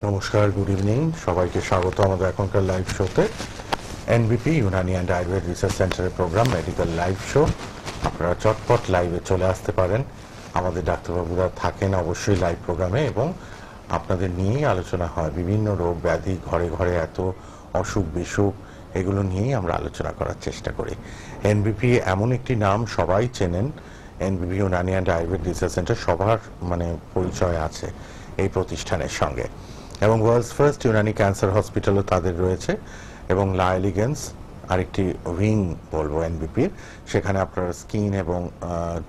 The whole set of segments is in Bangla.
নমস্কার, গুড ইভিনিং, সবাইকে স্বাগত আমাদের এখনকার লাইভ শোতে। এনবিপি ইউনানি অ্যান্ড আয়ুর্বেদ রিসার্চ সেন্টারের প্রোগ্রাম মেডিকেল লাইভ শো। আপনারা চটপট লাইভে চলে আসতে পারেন। আমাদের ডাক্তারবাবুরা থাকেন অবশ্যই লাইভ প্রোগ্রামে এবং আপনাদের নিয়েই আলোচনা হয়। বিভিন্ন রোগ ব্যাধি, ঘরে ঘরে এত অসুখ বিসুখ, এগুলো নিয়েই আমরা আলোচনা করার চেষ্টা করি। এনবিপি এমন একটি নাম সবাই চেনেন। এনবিপি Unani and Ayurveda research centre সবার পরিচয় আছে এই প্রতিষ্ঠানের সঙ্গে, এবং ওয়ার্ল্ডস ফার্স্ট ইউনানি ক্যান্সার হসপিটালও তাদের রয়েছে, এবং লা এলিগেন্স আরেকটি উইং বলবো এনবিপির। সেখানে আপনারা স্কিন এবং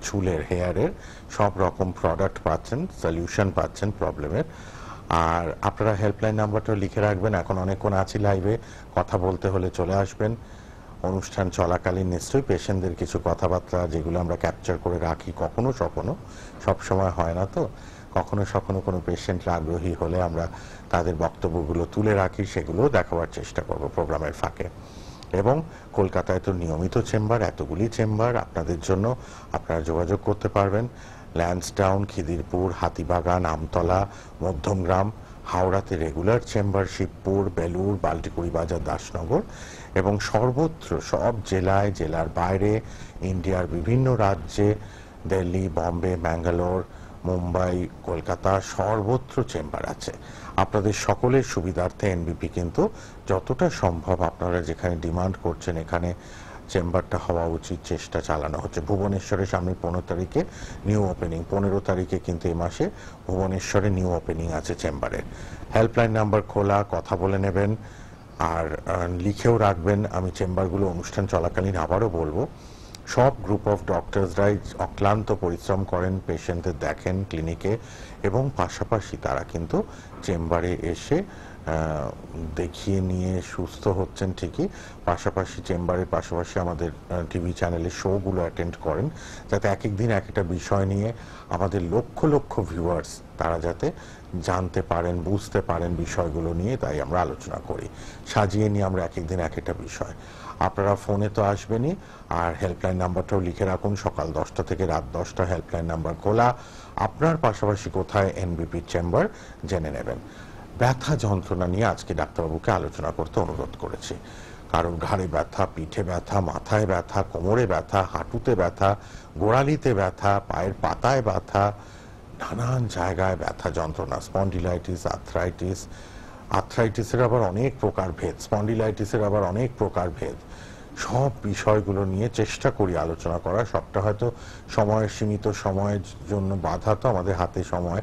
চুলের, হেয়ারের সব রকম প্রোডাক্ট পাচ্ছেন, সলিউশন পাচ্ছেন প্রবলেমের। আর আপনারা হেল্পলাইন নাম্বারটা লিখে রাখবেন। এখন অনেকক্ষণ আছি লাইভে, কথা বলতে হলে চলে আসবেন। অনুষ্ঠান চলাকালীন নিশ্চয়ই পেশেন্টদের কিছু কথাবার্তা যেগুলো আমরা ক্যাপচার করে রাখি, কখনো কখনো, সবসময় হয় না তো, কখনো কখনো কোনো পেশেন্টরা আগ্রহী হলে আমরা তাদের বক্তব্যগুলো তুলে রাখি, সেগুলো দেখাবার চেষ্টা করব প্রোগ্রামের ফাঁকে। এবং কলকাতায় তো নিয়মিত চেম্বার, এতগুলি চেম্বার আপনাদের জন্য, আপনারা যোগাযোগ করতে পারবেন। ল্যান্সডাউন, খিদিরপুর, হাতিবাগান, আমতলা, মধ্যমগ্রাম, হাওড়াতে রেগুলার চেম্বার, শিবপুর, বেলুর, বাল্টিকুড়ি বাজার, দাসনগর, এবং সর্বত্র সব জেলায়, জেলার বাইরে, ইন্ডিয়ার বিভিন্ন রাজ্যে, দিল্লি, বম্বে, ব্যাঙ্গালোর, মুম্বাই, কলকাতা, সর্বত্র চেম্বার আছে। আপনাদের সকলের সুবিধার্থে এনবিপি কিন্তু যতটা সম্ভব আপনারা যেখানে ডিমান্ড করছেন এখানে চেম্বারটা হওয়া উচিত চেষ্টা চালানো হচ্ছে। ভুবনেশ্বরে সামনে 15 তারিখে নিউ ওপেনিং, 15 তারিখে কিন্তু এই মাসে ভুবনেশ্বরে নিউ ওপেনিং আছে চেম্বারের। হেল্পলাইন নাম্বার খোলা, কথা বলে নেবেন আর লিখেও রাখবেন। আমি চেম্বারগুলো অনুষ্ঠান চলাকালীন আবারও বলবো। সব গ্রুপ অফ ডক্টরসরাই অক্লান্ত পরিশ্রম করেন, পেশেন্টদের দেখেন ক্লিনিকে, এবং পাশাপাশি তারা কিন্তু চেম্বারে এসে দেখিয়ে নিয়ে সুস্থ হচ্ছেন ঠিকই, পাশাপাশি চেম্বারের পাশাপাশি আমাদের টিভি চ্যানেলে শোগুলো অ্যাটেন্ড করেন, যাতে এক এক দিন এক একটা বিষয় নিয়ে আমাদের লক্ষ লক্ষ ভিউয়ার্স তারা যাতে জানতে পারেন, বুঝতে পারেন বিষয়গুলো নিয়ে। তাই আমরা আলোচনা করি, সাজিয়ে নিয়ে আমরা এক এক দিন এক একটা বিষয়। আপনারা ফোনে তো আসবেনই, আর হেল্পলাইন নাম্বারটাও লিখে রাখুন। সকাল 10টা থেকে রাত 10টা হেল্পলাইন নাম্বার খোলা। আপনার পাশাপাশি কোথায় এনবিপির চেম্বার জেনে নেবেন। ব্যথা যন্ত্রণা নিয়ে আজকে ডাক্তারবাবুকে আলোচনা করতে অনুরোধ করেছি। কারোর ঘাড়ে ব্যথা, পিঠে ব্যথা, মাথায় ব্যথা, কোমরে ব্যথা, হাঁটুতে ব্যথা, গোড়ালিতে ব্যথা, পায়ের পাতায় ব্যথা, নানান জায়গায় ব্যথা যন্ত্রণা, স্পন্ডিলাইটিস, আর্থ্রাইটিস, আর্থ্রাইটিসের আবার অনেক প্রকার ভেদ, স্পন্ডিলাইটিসের আবার অনেক প্রকার ভেদ। সব বিষয়গুলো নিয়ে চেষ্টা করি আলোচনা করা। সবটা হয়তো সময়ের সীমিত সময়ের জন্য বাধা, তো আমাদের হাতে সময়,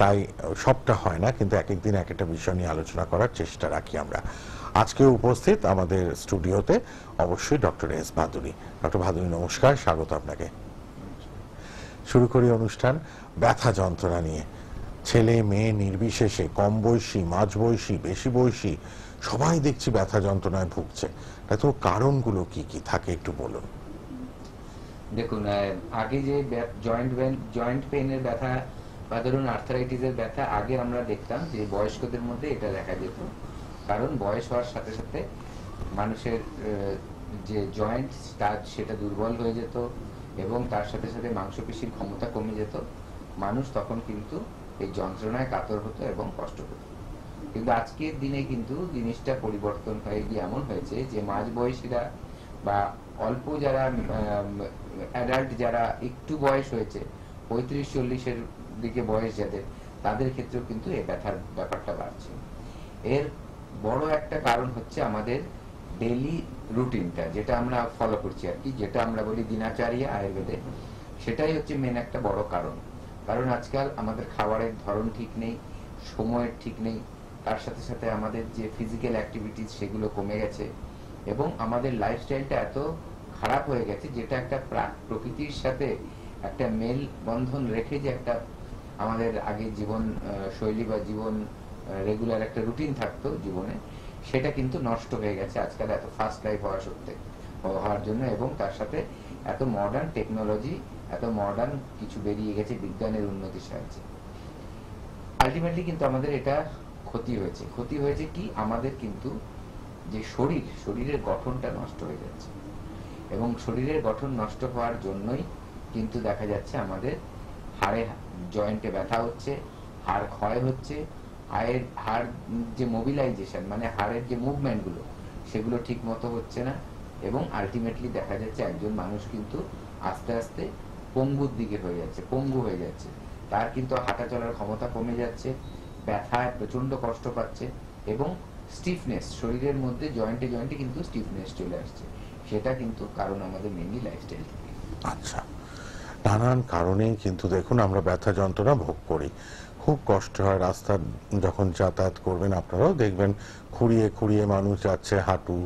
তাই সবটা হয় না, কিন্তু এক এক দিন এক একটা বিষয় নিয়ে আলোচনা করার চেষ্টা রাখি আমরা। আজকে উপস্থিত আমাদের স্টুডিওতে অবশ্যই doctor S Bhaduri. Doctor Bhaduri, নমস্কার, স্বাগত আপনাকে। শুরু করি অনুষ্ঠান ব্যথা যন্ত্রণা নিয়ে। ছেলে মেয়ে নির্বিশেষে, কম বয়সী, মাঝ বয়সী, বেশি বয়সী, সবাই দেখছি ব্যথা যন্ত্রণায় ভুগছে। তো কারণগুলো কি কি থাকে একটু বলুন। দেখুন, আগে যে জয়েন্ট পেইনের ব্যথা বা ধরুন আর্থারাইটিসের ব্যথা আগে আমরা দেখতাম যে বয়স্কদের মধ্যে এটা দেখা যেত, কারণ বয়স হওয়ার সাথে সাথে মানুষের যে জয়েন্ট সেটা দুর্বল হয়ে যেত, এবং তার সাথে সাথে মাংসপেশির ক্ষমতা কমে যেত। মানুষ তখন কিন্তু এই যন্ত্রণায় কাতর হতো এবং কষ্ট পেত। কিন্তু আজকের দিনে কিন্তু জিনিসটা পরিবর্তন হয়ে গিয়ে এমন হয়েছে যে মাঝবয়সীরা বা অল্প যারা অ্যাডাল্ট, যারা একটু বয়স হয়েছে 35-40-এর দিকে বয়স যাদের, তাদের ক্ষেত্রেও কিন্তু এই ব্যথার ব্যাপারটা বাড়ছে। এর বড় একটা কারণ হচ্ছে আমাদের ডেইলি রুটিনটা, যেটা আমরা ফলো করছি আর কি, যেটা আমরা বলি দিনাচার্য আয়ুর্বেদে, সেটাই হচ্ছে মেন একটা বড় কারণ। কারণ আজকাল আমাদের খাবারের ধরন ঠিক নেই, সময়ের ঠিক নেই, তার সাথে সাথে আমাদের যে ফিজিক্যাল অ্যাক্টিভিটিস সেগুলো কমে গেছে, এবং আমাদের লাইফস্টাইলটা এত খারাপ হয়ে গেছে, যেটা একটা প্রকৃতির সাথে একটা মেল বন্ধন রেখে যে একটা আমাদের আগে জীবন শৈলী বা জীবন রেগুলার একটা রুটিন থাকতো জীবনে, সেটা কিন্তু নষ্ট হয়ে গেছে আজকাল এত ফাস্ট লাইফ হওয়ার জন্য, এবং তার সাথে এত মডার্ন টেকনোলজি, এত মডার্ন কিছু বেরিয়ে গেছে বিজ্ঞানের উন্নতির সাহায্যে। আলটিমেটলি কিন্তু আমাদের এটা ক্ষতি হয়েছে কি, আমাদের কিন্তু যে শরীরের গঠনটা নষ্ট হয়ে যাচ্ছে, এবং শরীরের গঠন নষ্ট হওয়ার জন্যই কিন্তু দেখা যাচ্ছে আমাদের হাড়ে জয়েন্টে ব্যথা হচ্ছে, হাড় ক্ষয় হচ্ছে, হাড় যে মোবিলাইজেশন মানে হাড়ের যে মুভমেন্ট গুলো সেগুলো ঠিক মতো হচ্ছে না, এবং আলটিমেটলি দেখা যাচ্ছে একজন মানুষ কিন্তু আস্তে আস্তে পঙ্গুর দিকে হয়ে যাচ্ছে, পঙ্গু হয়ে যাচ্ছে, তার কিন্তু হাঁটা চলার ক্ষমতা কমে যাচ্ছে, ব্যথায় প্রচন্ড কষ্ট পাচ্ছে, এবং স্টিফনেস শরীরের মধ্যে জয়েন্টে জয়েন্টে কিন্তু স্টিফনেস চলে আসছে। সেটা কিন্তু কারণ আমাদের মেনলি লাইফস্টাইল থেকে। আচ্ছা, নানান কারণেই কিন্তু দেখুন আমরা ব্যথা যন্ত্রণা ভোগ করি, খুব কষ্ট হয়। রাস্তা যখন যাতায়াত করবেন আপনারাও দেখবেন খুঁড়িয়ে খুঁড়িয়ে মানুষ যাচ্ছে হাঁটু,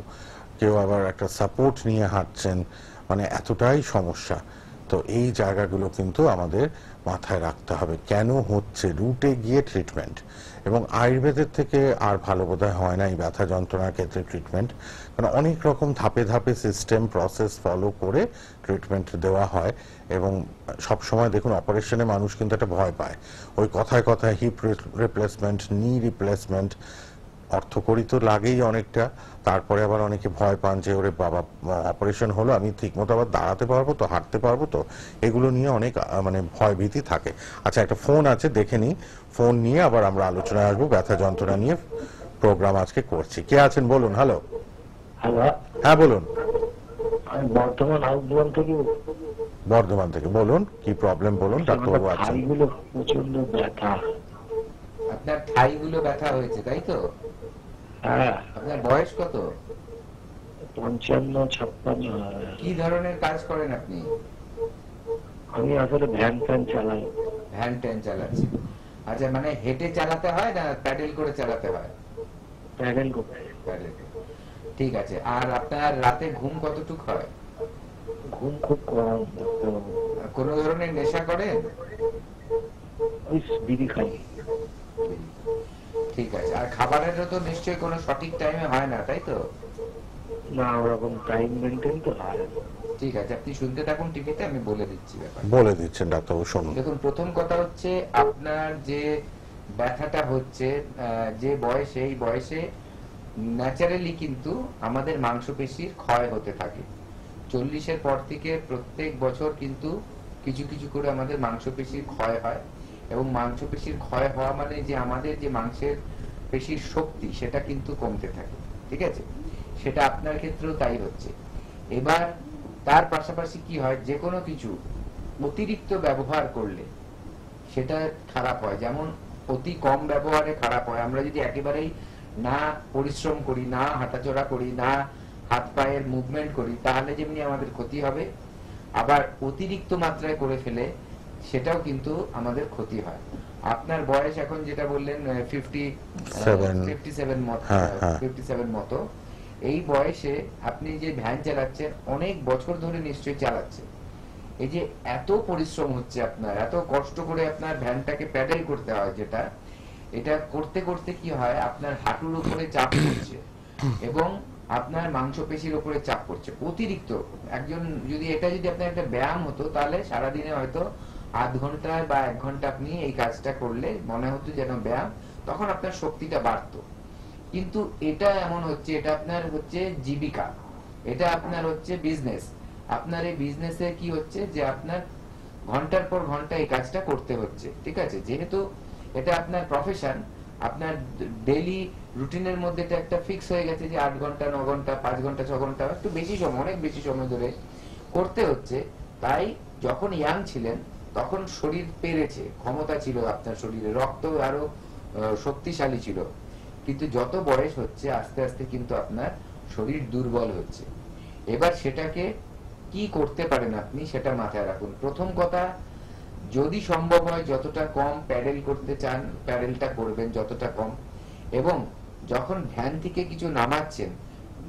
কেউ আবার একটা সাপোর্ট নিয়ে হাঁটছেন, মানে এতটাই সমস্যা। তো এই জায়গাগুলো কিন্তু আমাদের মাথায় রাখতে হবে, কেন হচ্ছে, রুটে গিয়ে ট্রিটমেন্ট। এবং আয়ুর্বেদের থেকে আর ভালো বোধহয় হয় না এই ব্যথা যন্ত্রণার ক্ষেত্রে ট্রিটমেন্ট, কারণ অনেক রকম ধাপে ধাপে সিস্টেম প্রসেস ফলো করে ট্রিটমেন্ট দেওয়া হয়। এবং সব সময় দেখুন অপারেশনে মানুষ কিন্তু একটা ভয় পায়, ওই কথায় কথায় হিপ রিপ্লেসমেন্ট, নি রিপ্লেসমেন্ট, অর্থকরী তো লাগেই অনেকটা, তারপরে আবার অনেকে ভয় পান যে ওরে বাবা অপারেশন হলো, আমি ঠিকমতো আবার দাঁড়াতে পারবো তো, হাঁটতে পারবো তো, এগুলো নিয়ে অনেক মানে ভয় ভীতি থাকে। আচ্ছা, একটা ফোন আছে, দেখে নিই, ফোন নিয়ে আবার আমরা আলোচনায় আসবো। ব্যথা যন্ত্রণা নিয়ে প্রোগ্রাম আজকে করছি। কে আছেন বলুন। হ্যালো। হ্যালো, হ্যাঁ বলুন। আমি বর্ধমান আউটডোর থেকে বর্ধমান থেকে বলুন, কি প্রবলেম বলুন, ডাক্তারবাবু আছেন। থাইগুলো প্রচন্ড ব্যথা। আপনার ঠাইগুলো ব্যথা হয়েছে তাই তো? হ্যাঁ, আপনার বয়স কত? 55-56। কি ধরনের কাজ করেন আপনি? আমি আসলে ভ্যান ট্যান চালাই। ভ্যান ট্যান চালাচ্ছেন? আচ্ছা, মানে হেঁটে চালাতে হয় না প্যাডেল করে চালাতে হয়? প্যাডেল করতে। প্যাডেল। ঠিক আছে। আর আপনার রাতে ঘুম কতটুক হয়? ঘুম খুব কম ডাক্তারবাবু। কোনো ধরনের নেশা করেন? ওই বিড়ি খাই। ঠিক আছে। আর খাবারেরও তো নিশ্চয়ই কোনো সঠিক টাইমে হয় না তাই তো? না, ওরকম টাইম মেনটেন তো হয়। ঠিক আছে, আপনি শুনতে থাকুন টিভিতে, আমি বলে দিচ্ছি ব্যাপার। বলে দিচ্ছেন ডাক্তারবাবু, শুনুন। দেখুন, প্রথম কথা হচ্ছে আপনার যে ব্যথাটা হচ্ছে যে বয়সে, এই বয়সে ন্যাচারালি কিন্তু আমাদের মাংসপেশির ক্ষয় হতে থাকে। 40-এর পর থেকে প্রত্যেক বছর কিন্তু কিছু কিছু করে আমাদের মাংসপেশির ক্ষয় হয়, এবং মাংসপেশির ক্ষয় হওয়া মানে যে আমাদের যে মাংসের পেশির শক্তি সেটা কিন্তু কমতে থাকে। ঠিক আছে, সেটা আপনার ক্ষেত্রেও তাই হচ্ছে। এবার তার পাশাপাশি কি হয়, যে কোনো কিছু অতিরিক্ত ব্যবহার করলে সেটা খারাপ হয়। যেমন অতি কম ব্যবহারে খারাপ হয়। আমরা যদি একেবারেই না পরিশ্রম করি, না হাঁটাচলা করি, না হাত পায়ের মুভমেন্ট করি, তাহলে যেমনি আমাদের ক্ষতি হবে, আবার অতিরিক্ত মাত্রায় করে ফেলে সেটাও কিন্তু আমাদের ক্ষতি হয়। আপনার বয়স এখন যেটা বললেন 57 মতো, এই বয়সে আপনি যে ভ্যান চালাচ্ছেন অনেক বছর ধরে নিশ্চয়ই চালাচ্ছেন। এই যে এত পরিশ্রম হচ্ছে আপনার, এত কষ্ট করে আপনার ভ্যানটাকে প্যাডেল করতে হয়, যেটা এটা করতে করতে কি হয়, আপনার হাঁটুর উপরে চাপ পড়ছে এবং আপনার মাংসপেশির উপরে চাপ পড়ছে অতিরিক্ত। একজন যদি আপনার একটা ব্যায়াম হতো, তাহলে সারাদিনে হয়তো আধ ঘন্টা বা 1 ঘন্টা আপনি এই কাজটা করলে মনে হতো যেন ব্যায়াম, তখন আপনার শক্তিটা বাড়তো। কিন্তু এটা এমন হচ্ছে, এটা আপনার হচ্ছে জীবিকা, এটা আপনার হচ্ছে বিজনেস। আপনার এই বিজনেসে কি হচ্ছে যে আপনার ঘন্টার পর ঘন্টা এই কাজটা করতে হচ্ছে। ঠিক আছে, যেহেতু এটা আপনার প্রফেশন, আপনার ডেইলি রুটিনের মধ্যে এটা একটা ফিক্স হয়ে গেছে যে 8 ঘন্টা, 9 ঘন্টা, 5 ঘন্টা, 6 ঘন্টা, একটু বেশি সময়, অনেক বেশি সময় ধরে করতে হচ্ছে। তাই যখন ইয়াং ছিলেন তখন শরীর পেরেছে, ক্ষমতা ছিল আপনার শরীরে, রক্ত আরো শক্তিশালী ছিল। কিন্তু যত বয়স হচ্ছে আস্তে আস্তে কিন্তু আপনার শরীর দুর্বল হচ্ছে। এবার সেটাকে কি করতে পারেন আপনি, সেটা মাথায় রাখুন। প্রথম কথা, যদি সম্ভব হয় যতটা কম প্যাডেল করতে চান, প্যাডেলটা করবেন যতটা কম। এবং যখন ভ্যান থেকে কিছু নামাচ্ছেন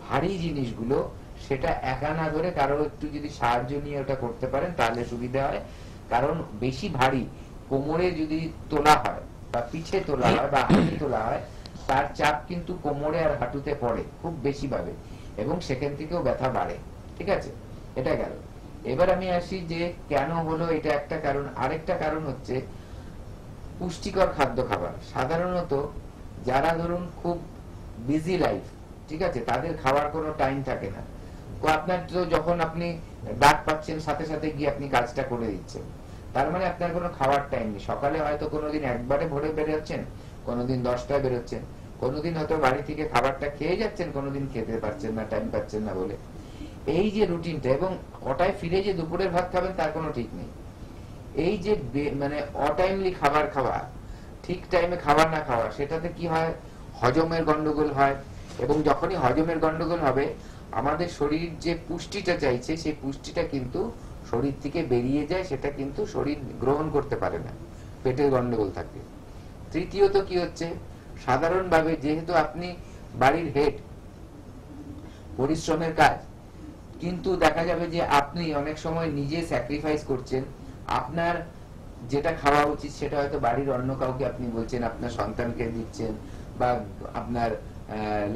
ভারী জিনিসগুলো, সেটা একা না ধরে কারো একটু যদি সাহায্য নিয়ে ওটা করতে পারেন তাহলে সুবিধা হয়। কারণ বেশি ভারী কোমরে যদি তোলা হয় বা পিঠে তোলা হয় বা হাঁটু তোলা হয়, তার চাপ কিন্তু কোমরে আর হাঁটুতে পড়ে খুব বেশি ভাবে, এবং সেখান থেকেও ব্যথা বাড়ে। ঠিক আছে, এটা গেল। এবার আমি আসি যে কেন হলো, এটা একটা কারণ। আরেকটা কারণ হচ্ছে পুষ্টিকর খাদ্য খাবার। সাধারণত যারা ধরুন খুব বিজি লাইফ, ঠিক আছে, তাদের খাওয়ার কোনো টাইম থাকে না। তো আপনার তো যখন আপনি ডাক পাচ্ছেন সাথে সাথে গিয়ে আপনি কাজটা করে দিচ্ছেন, তার মানে আপনার কোনো খাওয়ার টাইম নেই। সকালে হয়তো কোনোদিন একবারে ভোরে বেরোচ্ছেন, কোনোদিন 10টায় বেরোচ্ছেন, কোনোদিন হয়তো বাড়ি থেকে খাবারটা খেয়ে যাচ্ছেন, কোনোদিন খেতে পারছেন না, টাইম পাচ্ছেন না বলে। এই যে রুটিনটা, এবং কটায় ফিরে যে দুপুরের ভাত খাবেন তার কোনো ঠিক নেই। এই যে মানে অটাইমলি খাবার খাওয়া, ঠিক টাইমে খাবার না খাওয়া, সেটাতে কি হয়, হজমের গন্ডগোল হয়। এবং যখনই হজমের গন্ডগোল হবে, আমাদের শরীর যে পুষ্টিটা চাইছে সেই পুষ্টিটা কিন্তু শরীর থেকে বেরিয়ে যায়, সেটা কিন্তু শরীর গ্রহণ করতে পারে না, পেটের গন্ডগোল থাকে। তৃতীয়ত কি হচ্ছে, সাধারণভাবে যেহেতু আপনি বাড়ির হেড, পরিশ্রমের কাজ, কিন্তু দেখা যাবে যে আপনি অনেক সময় নিজে স্যাক্রিফাইস করছেন। আপনার যেটা খাওয়া উচিত সেটা হয়তো বাড়ির অন্য কাউকে আপনি বলছেন, আপনার সন্তানকে দিচ্ছেন, বা আপনার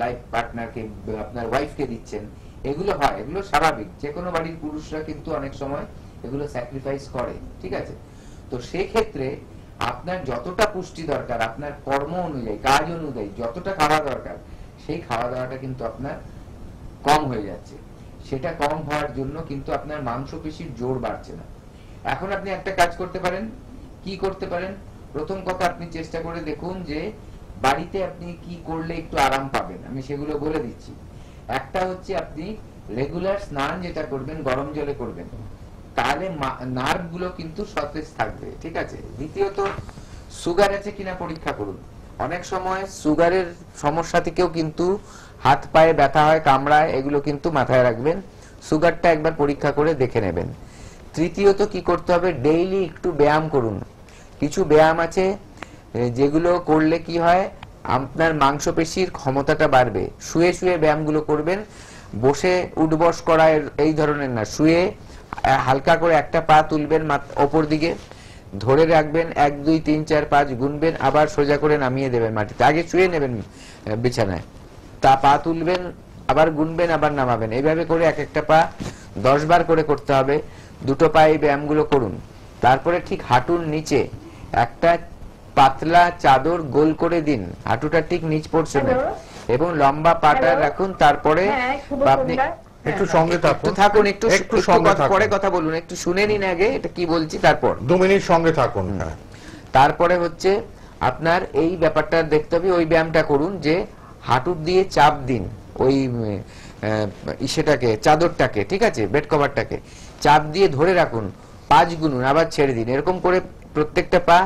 লাইফ পার্টনারকে, আপনার ওয়াইফকে দিচ্ছেন। এগুলো হয়, এগুলো স্বাভাবিক, যে কোনো বাড়ির পুরুষরা কিন্তু অনেক সময় এগুলো স্যাক্রিফাইস করে, ঠিক আছে। তো সেক্ষেত্রে আপনার যতটা পুষ্টি দরকার, আপনার কর্ম অনুযায়ী, কাজ অনুযায়ী যতটা খাওয়া দরকার, সেই খাওয়া দাওয়াটা কিন্তু আপনার কম হয়ে যাচ্ছে। সেটা কম হওয়ার জন্য কিন্তু আপনার মাংসপেশির জোর বাড়ছে না। এখন আপনি একটা কাজ করতে পারেন। কি করতে পারেন? প্রথম কথা, আপনি চেষ্টা করে দেখুন যে বাড়িতে আপনি কি করলে একটু আরাম পাবেন। আমি সেগুলো বলে দিচ্ছি। একটা হচ্ছে, আপনি রেগুলার স্নান যেটা করবেন, গরম জলে করবেন, তাহলে নার্ভ গুলো কিন্তু সতেজ থাকবে, ঠিক আছে। দ্বিতীয়ত, সুগার আছে কিনা পরীক্ষা করুন। অনেক সময় সুগারের সমস্যা থেকেও কিন্তু হাত পায়ে ব্যথা হয়, কামড়ায়, এগুলো কিন্তু মাথায় রাখবেন। সুগারটা একবার পরীক্ষা করে দেখে নেবেন। তৃতীয়ত কি করতে হবে, ডেইলি একটু ব্যায়াম করুন। কিছু ব্যায়াম আছে যেগুলো করলে কি হয়, আপনার মাংসপেশির ক্ষমতাটা বাড়বে। শুয়ে শুয়ে ব্যায়ামগুলো করবেন, বসে উঠবস করা এই ধরনের না। শুয়ে হালকা করে একটা পা তুলবেন ওপর দিকে, ধরে রাখবেন, 1 2 3 4 5 গুনবেন, আবার সোজা করে নামিয়ে দেবেন মাটিতে। আগে শুয়ে নেবেন বিছানায়, তা পা তুলবেন, আবার গুনবেন, আবার নামাবেন। এইভাবে করে এক একটা পা 10 বার করে করতে হবে। দুটো পায়ে এই ব্যায়ামগুলো করুন। তারপরে ঠিক হাঁটুর নিচে একটা পাতলা চাদর গোল করে দিন, হাঁটুটা ঠিক নিচ পড়ছে না, এবং লম্বা পাটা রাখুন। তারপরে আপনি একটু সঙ্গে থাকুন, একটু পরে থাকুন। কথা বলুন, একটু শুনে নিন আগে এটা কি বলছি, তারপর 2 মিনিট সঙ্গে থাকুন। তারপরে হচ্ছে আপনার এই ব্যাপারটা দেখতে হবে। ওই ব্যায়ামটা করুন যে হাঁটুর দিয়ে চাপ দিন ওই সেটাকে, চাদরটাকে, ঠিক আছে, বেড কভারটাকে চাপ দিয়ে ধরে রাখুন, 5 গুনুন, আবার ছেড়ে দিন। এরকম করে প্রত্যেকটা পা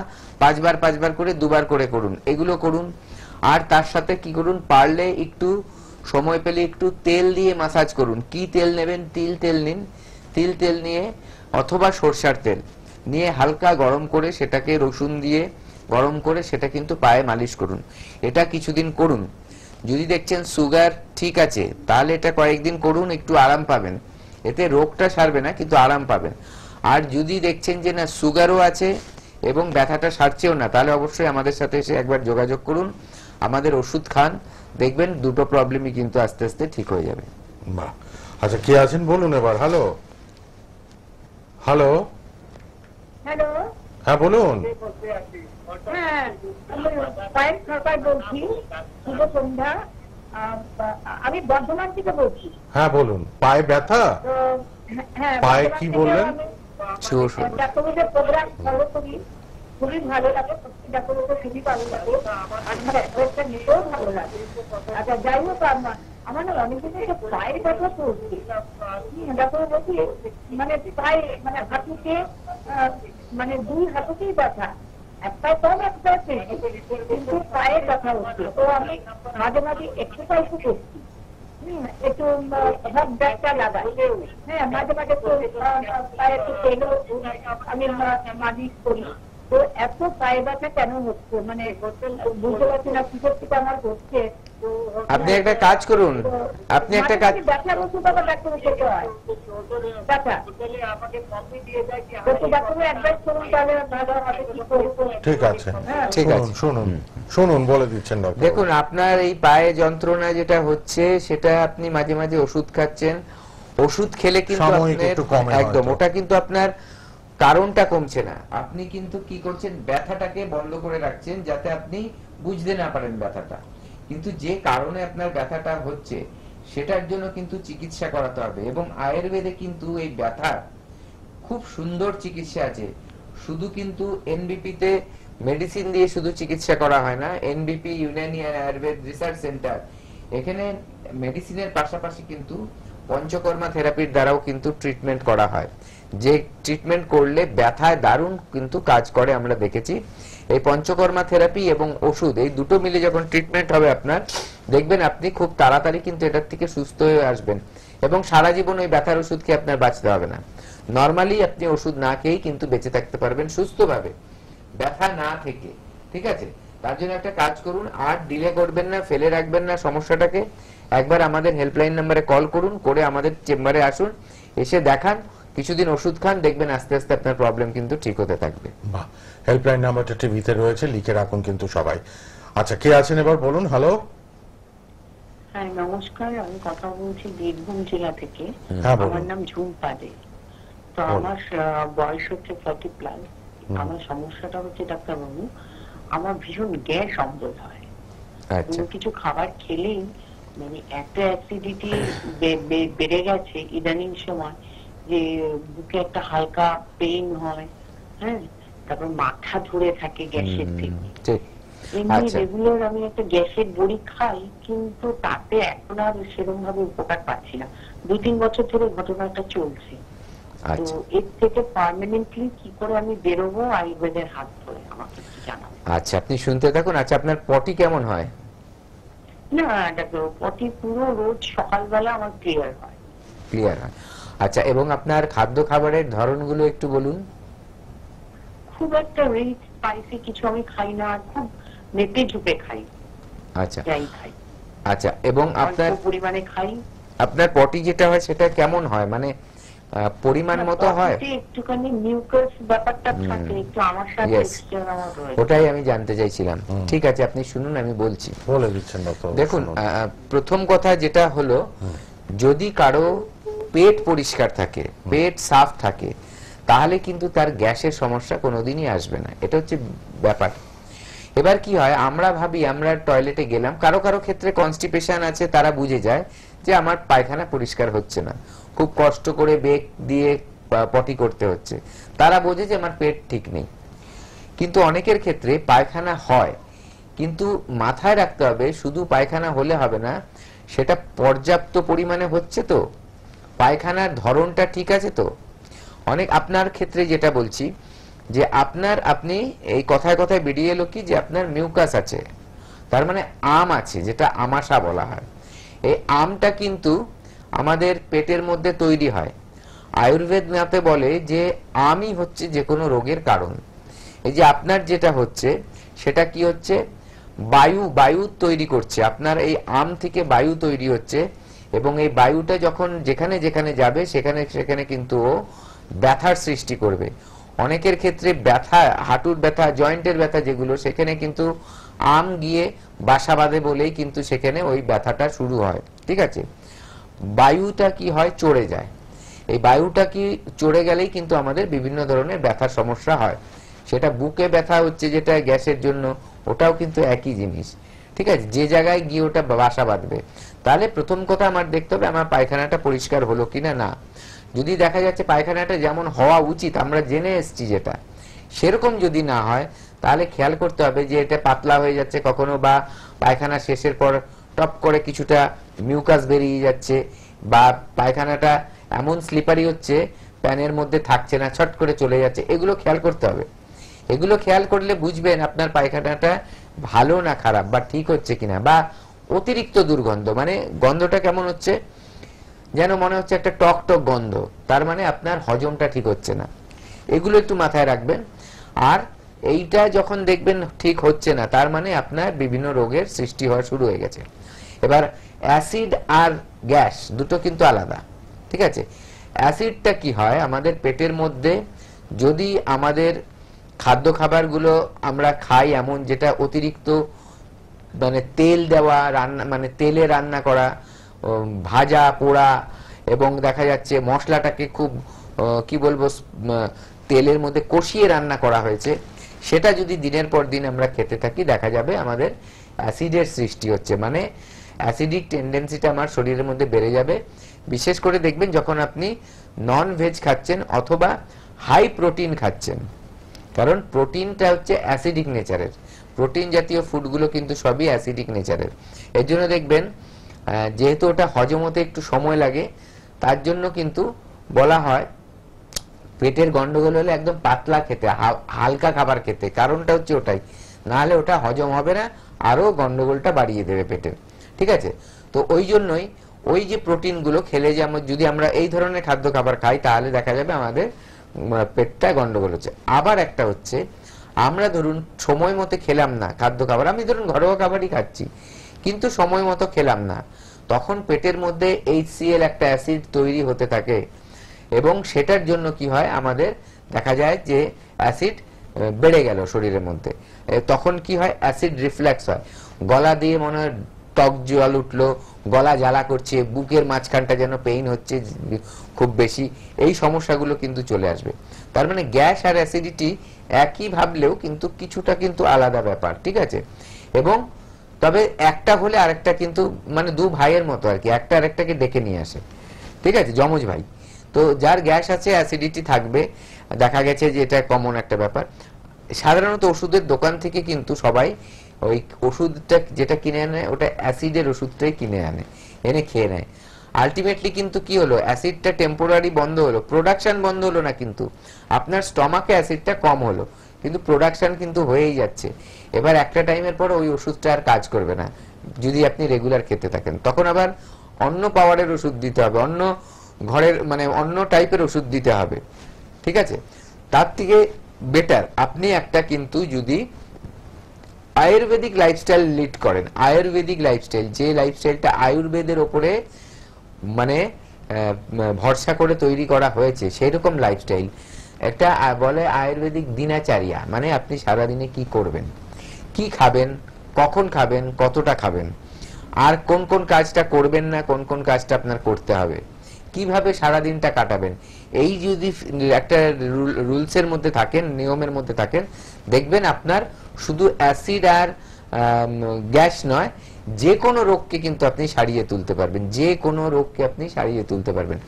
5 বার 5 বার করে 2 বার করে করুন। এগুলো করুন। আর তার সাথে কি করুন, পারলে একটু সময় পেলে একটু তেল দিয়ে মাসাজ করুন। কি তেল নেবেন? তিল তেল নিন। তিল তেল নিয়ে, অথবা সরষার তেল নিয়ে হালকা গরম করে, সেটাকে রসুন দিয়ে গরম করে সেটা কিন্তু পায়ে মালিশ করুন। এটা কিছুদিন করুন। যদি দেখছেন সুগার ঠিক আছে, তাহলে এটা কয়েকদিন করুন, একটু আরাম পাবেন। এতে রোগটা সারবে না, কিন্তু আরাম পাবেন। আর যদি দেখছেন যে না, সুগারও আছে এবং ব্যথাটা সারছেও না, তাহলে অবশ্যই আমাদের সাথে এসে একবার যোগাযোগ করুন, আমাদের ওষুধ খান, দেখবেন দুটো প্রবলেমই কিন্তু আস্তে আস্তে ঠিক হয়ে যাবে। বাহ, আচ্ছা, কে আছেন বলুন এবার। হ্যালো হ্যালো হ্যালো, হ্যাঁ বলুন। হ্যাঁ, আমি পায়েল সরকার বলছি। শুভ সন্ধ্যা। আমি বর্ধমান থেকে বলছি। হ্যাঁ বলুন। পায়ে ব্যথা? তো হ্যাঁ, পায়ে বর্ধমান কি থেকে বললেন? আমি ডাক্তারবাবুদের প্রোগ্রাম ফলো করি, খুবই ভালো লাগে। ডাক্তারবাবু খুবই ভালো লাগে, আমার একটা নিতেও ভালো লাগে। আচ্ছা, যাই হোক, আমার না অনেকদিন থেকে পায়ের ব্যথা করছে। ডাক্তারবাবু বলছি, মানে পায়ে, মানে হাঁটুতে, মানে 2 হাঁটুতেই ব্যথা, একটা কম একটা কিন্তু পায়ে ব্যথা হচ্ছে। তো আমি মাঝে মাঝে এক্সারসাইজও করছি, একটু হট ব্যাগটা লাগাই। হ্যাঁ, মাঝে মাঝে একটু পায়ে একটু তেলও আমি মালিশ করি। তো এত পায়ে ব্যথা কেন হচ্ছে, মানে বুঝতে পারছি না কিসের থেকে আমার হচ্ছে। আপনি একটা কাজ করুন, আপনি একটা কাজ, ব্যথার ওষুধ আবার ডাক্তার খেতে হয়, ব্যথা ডাক্তার অ্যাডভাইস করুন, তাহলে ভালো হবে। কি করবো? ঠিক আছে, ঠিক আছে। শুনুন শুনুন বলে দিচ্ছেন ডক্টর। দেখুন, আপনার এই পায়ে যন্ত্রণা যেটা হচ্ছে, সেটা আপনি মাঝে মাঝে ওষুধ খাচ্ছেন। ওষুধ খেলে কিন্তু সাময়িক একটু কমে একদম, হয়তো। ওটা কিন্তু আপনার কারণটা কমছে না। আপনি কিন্তু কি করছেন, ব্যথাটাকে বন্ধ করে রাখছেন যাতে আপনি বুঝতে না পারেন ব্যথাটা। কিন্তু যে কারণে আপনার ব্যথাটা হচ্ছে, সেটার জন্য কিন্তু চিকিৎসা করাতে হবে। এবং আয়ুর্বেদে কিন্তু এই ব্যথার খুব সুন্দর চিকিৎসা আছে। শুধু কিন্তু এনবিপি তে মেডিসিন দিয়ে শুধু চিকিৎসা করা হয় না। এনবিপি ইউনানি আয়ুর্বেদ রিসার্চ সেন্টার, এখানে মেডিসিনের পাশাপাশি কিন্তু পঞ্চকর্মা থেরাপির দ্বারাও কিন্তু ট্রিটমেন্ট করা হয়, যে ট্রিটমেন্ট করলে ব্যথায় দারুণ কিন্তু কাজ করে আমরা দেখেছি। এই পঞ্চকর্মা থেরাপি এবং ওষুধ এই দুটো মিলে যখন ট্রিটমেন্ট হবে আপনার, দেখবেন আপনি খুব তাড়াতাড়ি কিন্তু এটার থেকে সুস্থ হয়ে আসবেন এবং সারা জীবন ওই ব্যথার ওষুধ খেয়ে আপনার বাঁচতে হবে না। নরমালি আপনি ওষুধ না খেয়েই কিন্তু বেঁচে থাকতে পারবেন সুস্থভাবে, ব্যথা না থেকে। ঠিক আছে, তার জন্য একটা কাজ করুন, আর ডিলে করবেন না, ফেলে রাখবেন না সমস্যাটাকে। একবার আমাদের হেল্পলাইন নাম্বারে কল করুন, করে আমাদের চেম্বারে আসুন, এসে দেখান, কিছুদিন ওষুধ খান, দেখবেন আস্তে আস্তে আপনার প্রবলেম কিন্তু ঠিক হতে থাকবে। বাহ, হেল্পলাইন নাম্বারটা টিভিতে রয়েছে, লিখে রাখুন কিন্তু সবাই। আচ্ছা, কে আছেন এবার বলুন। হ্যালো। হ্যাঁ নমস্কার, আমি কথা বলছি বীরভূম জেলা থেকে। হ্যাঁ, বলুন। আমার নাম ঝুম্পা দে। তো বলুন। আমার বয়স হচ্ছে 40+। আমার সমস্যাটা হচ্ছে ডাক্তারবাবু, আমার ভীষণ গ্যাস অম্বল হয়। আচ্ছা, কিছু খাবার খেলেই মানে এত অ্যাসিডিটি বেড়ে গেছে ইদানিং সময়, যে বুকে একটা হালকা পেইন হয়, হ্যাঁ, তারপর মাথা ধরে থাকে গ্যাসের থেকে। ঠিক। এমনি আচ্ছা। রেগুলার আমি একটা গ্যাসের বড়ি খাই, কিন্তু তাতে এখন আর সেরকম ভাবে উপকার পাচ্ছি না। 2-3 বছর ধরে ঘটনাটা চলছে। তো আচ্ছা এর থেকে পার্মানেন্টলি কি করে আমি বেরোবো আয়ুর্বেদের হাত ধরে, আমাকে একটু জানাবো। আচ্ছা, আপনি শুনতে থাকুন। আচ্ছা, আপনার পটি কেমন হয়? না ডাক্তার, পটি পুরো রোজ সকালবেলা আমার ক্লিয়ার হয়। ক্লিয়ার হয়। আচ্ছা, এবং আপনার খাদ্য খাবারের ধরনগুলো একটু বলুন। খুব একটা রিচ স্পাইসি কিছু আমি খাই না, আর খুব মেপে ঝুপে খাই, আচ্ছা যাই খাই আচ্ছা, এবং আপনার অল্প পরিমাণে খাই। আপনার পটি যেটা হয় সেটা কেমন হয়, মানে পরিমাণ মতো হয়? পটিতে একটুখানি মিউকাস ব্যাপারটা থাকে, একটু আমার সাথে Yes. এক্সট্রা আমার রয়েছে। ওটাই আমি জানতে চাইছিলাম। ঠিক আছে, আপনি শুনুন, আমি বলছি। বলে দিচ্ছেন ডক্টর। দেখুন, প্রথম কথা যেটা হলো, যদি কারো পেট পরিষ্কার থাকে, পেট সাফ থাকে, তাহলে কিন্তু তার গ্যাসের সমস্যা কোনোদিনই আসবে না। এটা হচ্ছে ব্যাপার। এবার কি হয়, আমরা ভাবি আমরা টয়লেটে গেলাম, কারো কারো ক্ষেত্রে কনস্টিপেশন আছে, তারা বুঝে যায় যে আমার পায়খানা পরিষ্কার হচ্ছে না, খুব কষ্ট করে বেগ দিয়ে পটি করতে হচ্ছে, তারা বোঝে যে আমার পেট ঠিক নেই। কিন্তু অনেকের ক্ষেত্রে পায়খানা হয়, কিন্তু মাথায় রাখতে হবে শুধু পায়খানা হলে হবে না, সেটা পর্যাপ্ত পরিমাণে হচ্ছে তো, পায়খানার ধরনটা ঠিক আছে তো। অনেক আপনার ক্ষেত্রে যেটা বলছি যে আপনি এই কথায় কথায় বেরিয়ে এলো কি যে আপনার মিউকাস আছে, তার মানে আম আছে, যেটা আমাশা বলা হয়। এই আমটা কিন্তু আমাদের পেটের মধ্যে তৈরি হয়। আয়ুর্বেদ মতে বলে যে আমই হচ্ছে যে কোনো রোগের কারণ। এই যে আপনার যেটা হচ্ছে সেটা কি হচ্ছে, বায়ু তৈরি করছে, আপনার এই আম থেকে বায়ু তৈরি হচ্ছে, এবং এই বায়ুটা যখন যেখানে যেখানে যাবে সেখানে সেখানে কিন্তু ও ব্যথার সৃষ্টি করবে। অনেকের ক্ষেত্রে ব্যথা, হাঁটুর ব্যথা, জয়েন্টের ব্যথা যেগুলো, সেখানে কিন্তু আম গিয়ে বাসা বাঁধে বলেই কিন্তু সেখানে ওই ব্যথাটা শুরু হয়। ঠিক আছে, বায়ুটা কি হয়, চড়ে যায়। এই বায়ুটা কি চড়ে গেলেই কিন্তু আমাদের বিভিন্ন ধরনের ব্যথার সমস্যা হয়। সেটা বুকে ব্যথা হচ্ছে যেটা গ্যাসের জন্য, ওটাও কিন্তু একই জিনিস। ঠিক আছে, যে জায়গায় গিয়ে ওটা বাসা বাঁধবে। তাহলে প্রথম কথা আমার দেখতে হবে আমার পায়খানাটা পরিষ্কার হলো কিনা। না, যদি দেখা যাচ্ছে পায়খানাটা যেমন হওয়া উচিত আমরা জেনে এসছি যেটা, সেরকম যদি না হয়, তাহলে খেয়াল করতে হবে যে এটা পাতলা হয়ে যাচ্ছে কখনো, বা পায়খানা শেষের পর টপ করে কিছুটা মিউকাস বেরিয়ে যাচ্ছে, বা পায়খানাটা এমন স্লিপারি হচ্ছে প্যানের মধ্যে থাকছে না, ছট করে চলে যাচ্ছে। এগুলো খেয়াল করতে হবে। এগুলো খেয়াল করলে বুঝবেন আপনার পায়খানাটা ভালো না খারাপ, বা ঠিক হচ্ছে কিনা। বা অতিরিক্ত দুর্গন্ধ, মানে গন্ধটা কেমন হচ্ছে, যেন মনে হচ্ছে একটা টক টক গন্ধ, তার মানে আপনার হজমটা ঠিক হচ্ছে না। এগুলো একটু মাথায় রাখবেন। আর এইটা যখন দেখবেন ঠিক হচ্ছে না, তার মানে আপনার বিভিন্ন রোগের সৃষ্টি হওয়া শুরু হয়ে গেছে। এবার অ্যাসিড আর গ্যাস দুটো কিন্তু আলাদা। ঠিক আছে, অ্যাসিডটা কি হয়, আমাদের পেটের মধ্যে যদি আমাদের খাদ্য খাবারগুলো আমরা খাই এমন যেটা অতিরিক্ত মানে তেল দেওয়া, রান্না মানে তেলে রান্না করা, ভাজা পোড়া, এবং দেখা যাচ্ছে মশলাটাকে খুব কি বলবো তেলের মধ্যে কষিয়ে রান্না করা হয়েছে, সেটা যদি দিনের পর দিন আমরা খেতে থাকি, দেখা যাবে আমাদের অ্যাসিডের সৃষ্টি হচ্ছে, মানে অ্যাসিডিক টেন্ডেন্সিটা আমার শরীরের মধ্যে বেড়ে যাবে। বিশেষ করে দেখবেন যখন আপনি নন ভেজ খাচ্ছেন অথবা হাই প্রোটিন খাচ্ছেন, কারণ প্রোটিনটা হচ্ছে অ্যাসিডিক নেচারের, প্রোটিন জাতীয় ফুডগুলো কিন্তু সবই অ্যাসিডিক নেচারের। এর জন্য দেখবেন যেহেতু ওটা হজম হতে একটু সময় লাগে, তার জন্য কিন্তু বলা হয় পেটের গন্ডগোল হলে একদম পাতলা খেতে, হালকা খাবার খেতে, কারণটা হচ্ছে ওটাই, না হলে ওটা হজম হবে না, আরো গন্ডগোলটা বাড়িয়ে দেবে পেটের। ঠিক আছে, তো ওই জন্যই ওই যে প্রোটিনগুলো খেলে যে যদি আমরা এই ধরনের খাদ্য খাবার খাই, তাহলে দেখা যাবে আমাদের পেটটা গন্ডগোল হচ্ছে। আবার একটা হচ্ছে আমরা ধরুন সময় মতো খেলাম না খাদ্য খাবার, আমি ধরুন ঘরোয়া খাবারই খাচ্ছি কিন্তু সময় মতো খেলাম না, তখন পেটের মধ্যে HCl একটা অ্যাসিড তৈরি হতে থাকে, এবং সেটার জন্য কি হয় আমাদের দেখা যায় যে অ্যাসিড বেড়ে গেল শরীরের মধ্যে, তখন কি হয় অ্যাসিড রিফ্লেক্স হয়, গলা দিয়ে মনে হয় টক জল উঠলো, গলা জ্বালা করছে, বুকের মাঝখানটা যেন পেইন হচ্ছে খুব বেশি, এই সমস্যাগুলো কিন্তু চলে আসবে। তার মানে গ্যাস আর অ্যাসিডিটি একই ভাবলেও কিন্তু কিছুটা কিন্তু আলাদা ব্যাপার। ঠিক আছে, এবং তবে একটা হলে আরেকটা কিন্তু মানে দু ভাইয়ের মতো আর কি, একটা আরেকটাকে ডেকে নিয়ে আসে। ঠিক আছে, যমজ ভাই। তো যার গ্যাস আছে অ্যাসিডিটি থাকবে, দেখা গেছে যে এটা কমন একটা ব্যাপার। সাধারণত ওষুধের দোকান থেকে কিন্তু সবাই ওই ওষুধটা যেটা কিনে আনে ওটা অ্যাসিডের ওষুধটাই কিনে আনে, এনে খেয়ে নেয়। আলটিমেটলি কিন্তু কি হলো, অ্যাসিডটা টেম্পোরারি বন্ধ হলো, প্রোডাকশন বন্ধ হলো না, কিন্তু আপনার স্টমাকে অ্যাসিডটা কম হলো, কিন্তু প্রোডাকশন কিন্তু হয়েই যাচ্ছে। এবার একটা টাইমের পর ওই ওষুধটা আর কাজ করবে না যদি আপনি রেগুলার খেতে থাকেন, তখন আবার অন্য পাওয়ারের ওষুধ দিতে হবে, অন্য ঘরের মানে অন্য টাইপের ওষুধ দিতে হবে। ঠিক আছে, তার থেকে বেটার আপনি একটা কিন্তু যদি আয়ুর্বেদিক লাইফস্টাইল লিড করেন, আয়ুর্বেদিক লাইফস্টাইল, যে লাইফস্টাইলটা আয়ুর্বেদের ওপরে মানে ভরসা করে তৈরি করা হয়েছে, সেই রকম লাইফস্টাইল একটা বলে আয়ুর্বেদিক দিনাচার্যা, মানে আপনি সারাদিনে কি করবেন, কি খাবেন, কখন খাবেন, কতটা খাবেন, আর কোন কোন কাজটা করবেন না, কোন কোন কাজটা আপনার করতে হবে, কিভাবে সারা দিনটা কাটাবেন, এই যদি একটা রুলসের মধ্যে থাকেন, নিয়মের মধ্যে থাকেন, দেখবেন আপনার শুধু অ্যাসিড আর গ্যাস নয়, যে কোনো রোগকে কিন্তু আপনি সারিয়ে তুলতে পারবেন, যে কোনো রোগকে আপনি সারিয়ে তুলতে পারবেন,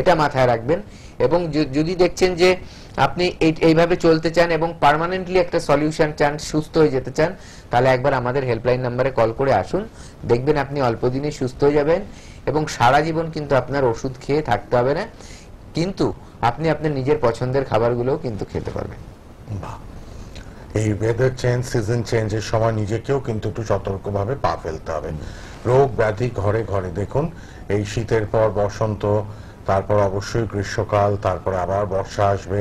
এটা মাথায় রাখবেন। এবং যদি দেখছেন যে আপনি এইভাবে চলতে চান এবং পার্মানেন্টলি একটা সলিউশন চান, সুস্থ হয়ে যেতে চান, তাহলে একবার আমাদের হেল্পলাইন নাম্বারে কল করে আসুন, দেখবেন আপনি অল্প দিনে সুস্থ হয়ে যাবেন এবং সারা জীবন কিন্তু আপনার ওষুধ খেয়ে থাকতে হবে না, কিন্তু আপনি আপনার নিজের পছন্দের খাবারগুলোও কিন্তু খেতে পারবেন। এই ওয়েদার চেঞ্জ, সিজন চেঞ্জের সময় নিজেকেও কিন্তু একটু সতর্কভাবে পা ফেলতে হবে। রোগ ব্যাধি ঘরে ঘরে, দেখুন এই শীতের পর বসন্ত, তারপর অবশ্যই গ্রীষ্মকাল, তারপর আবার বর্ষা আসবে।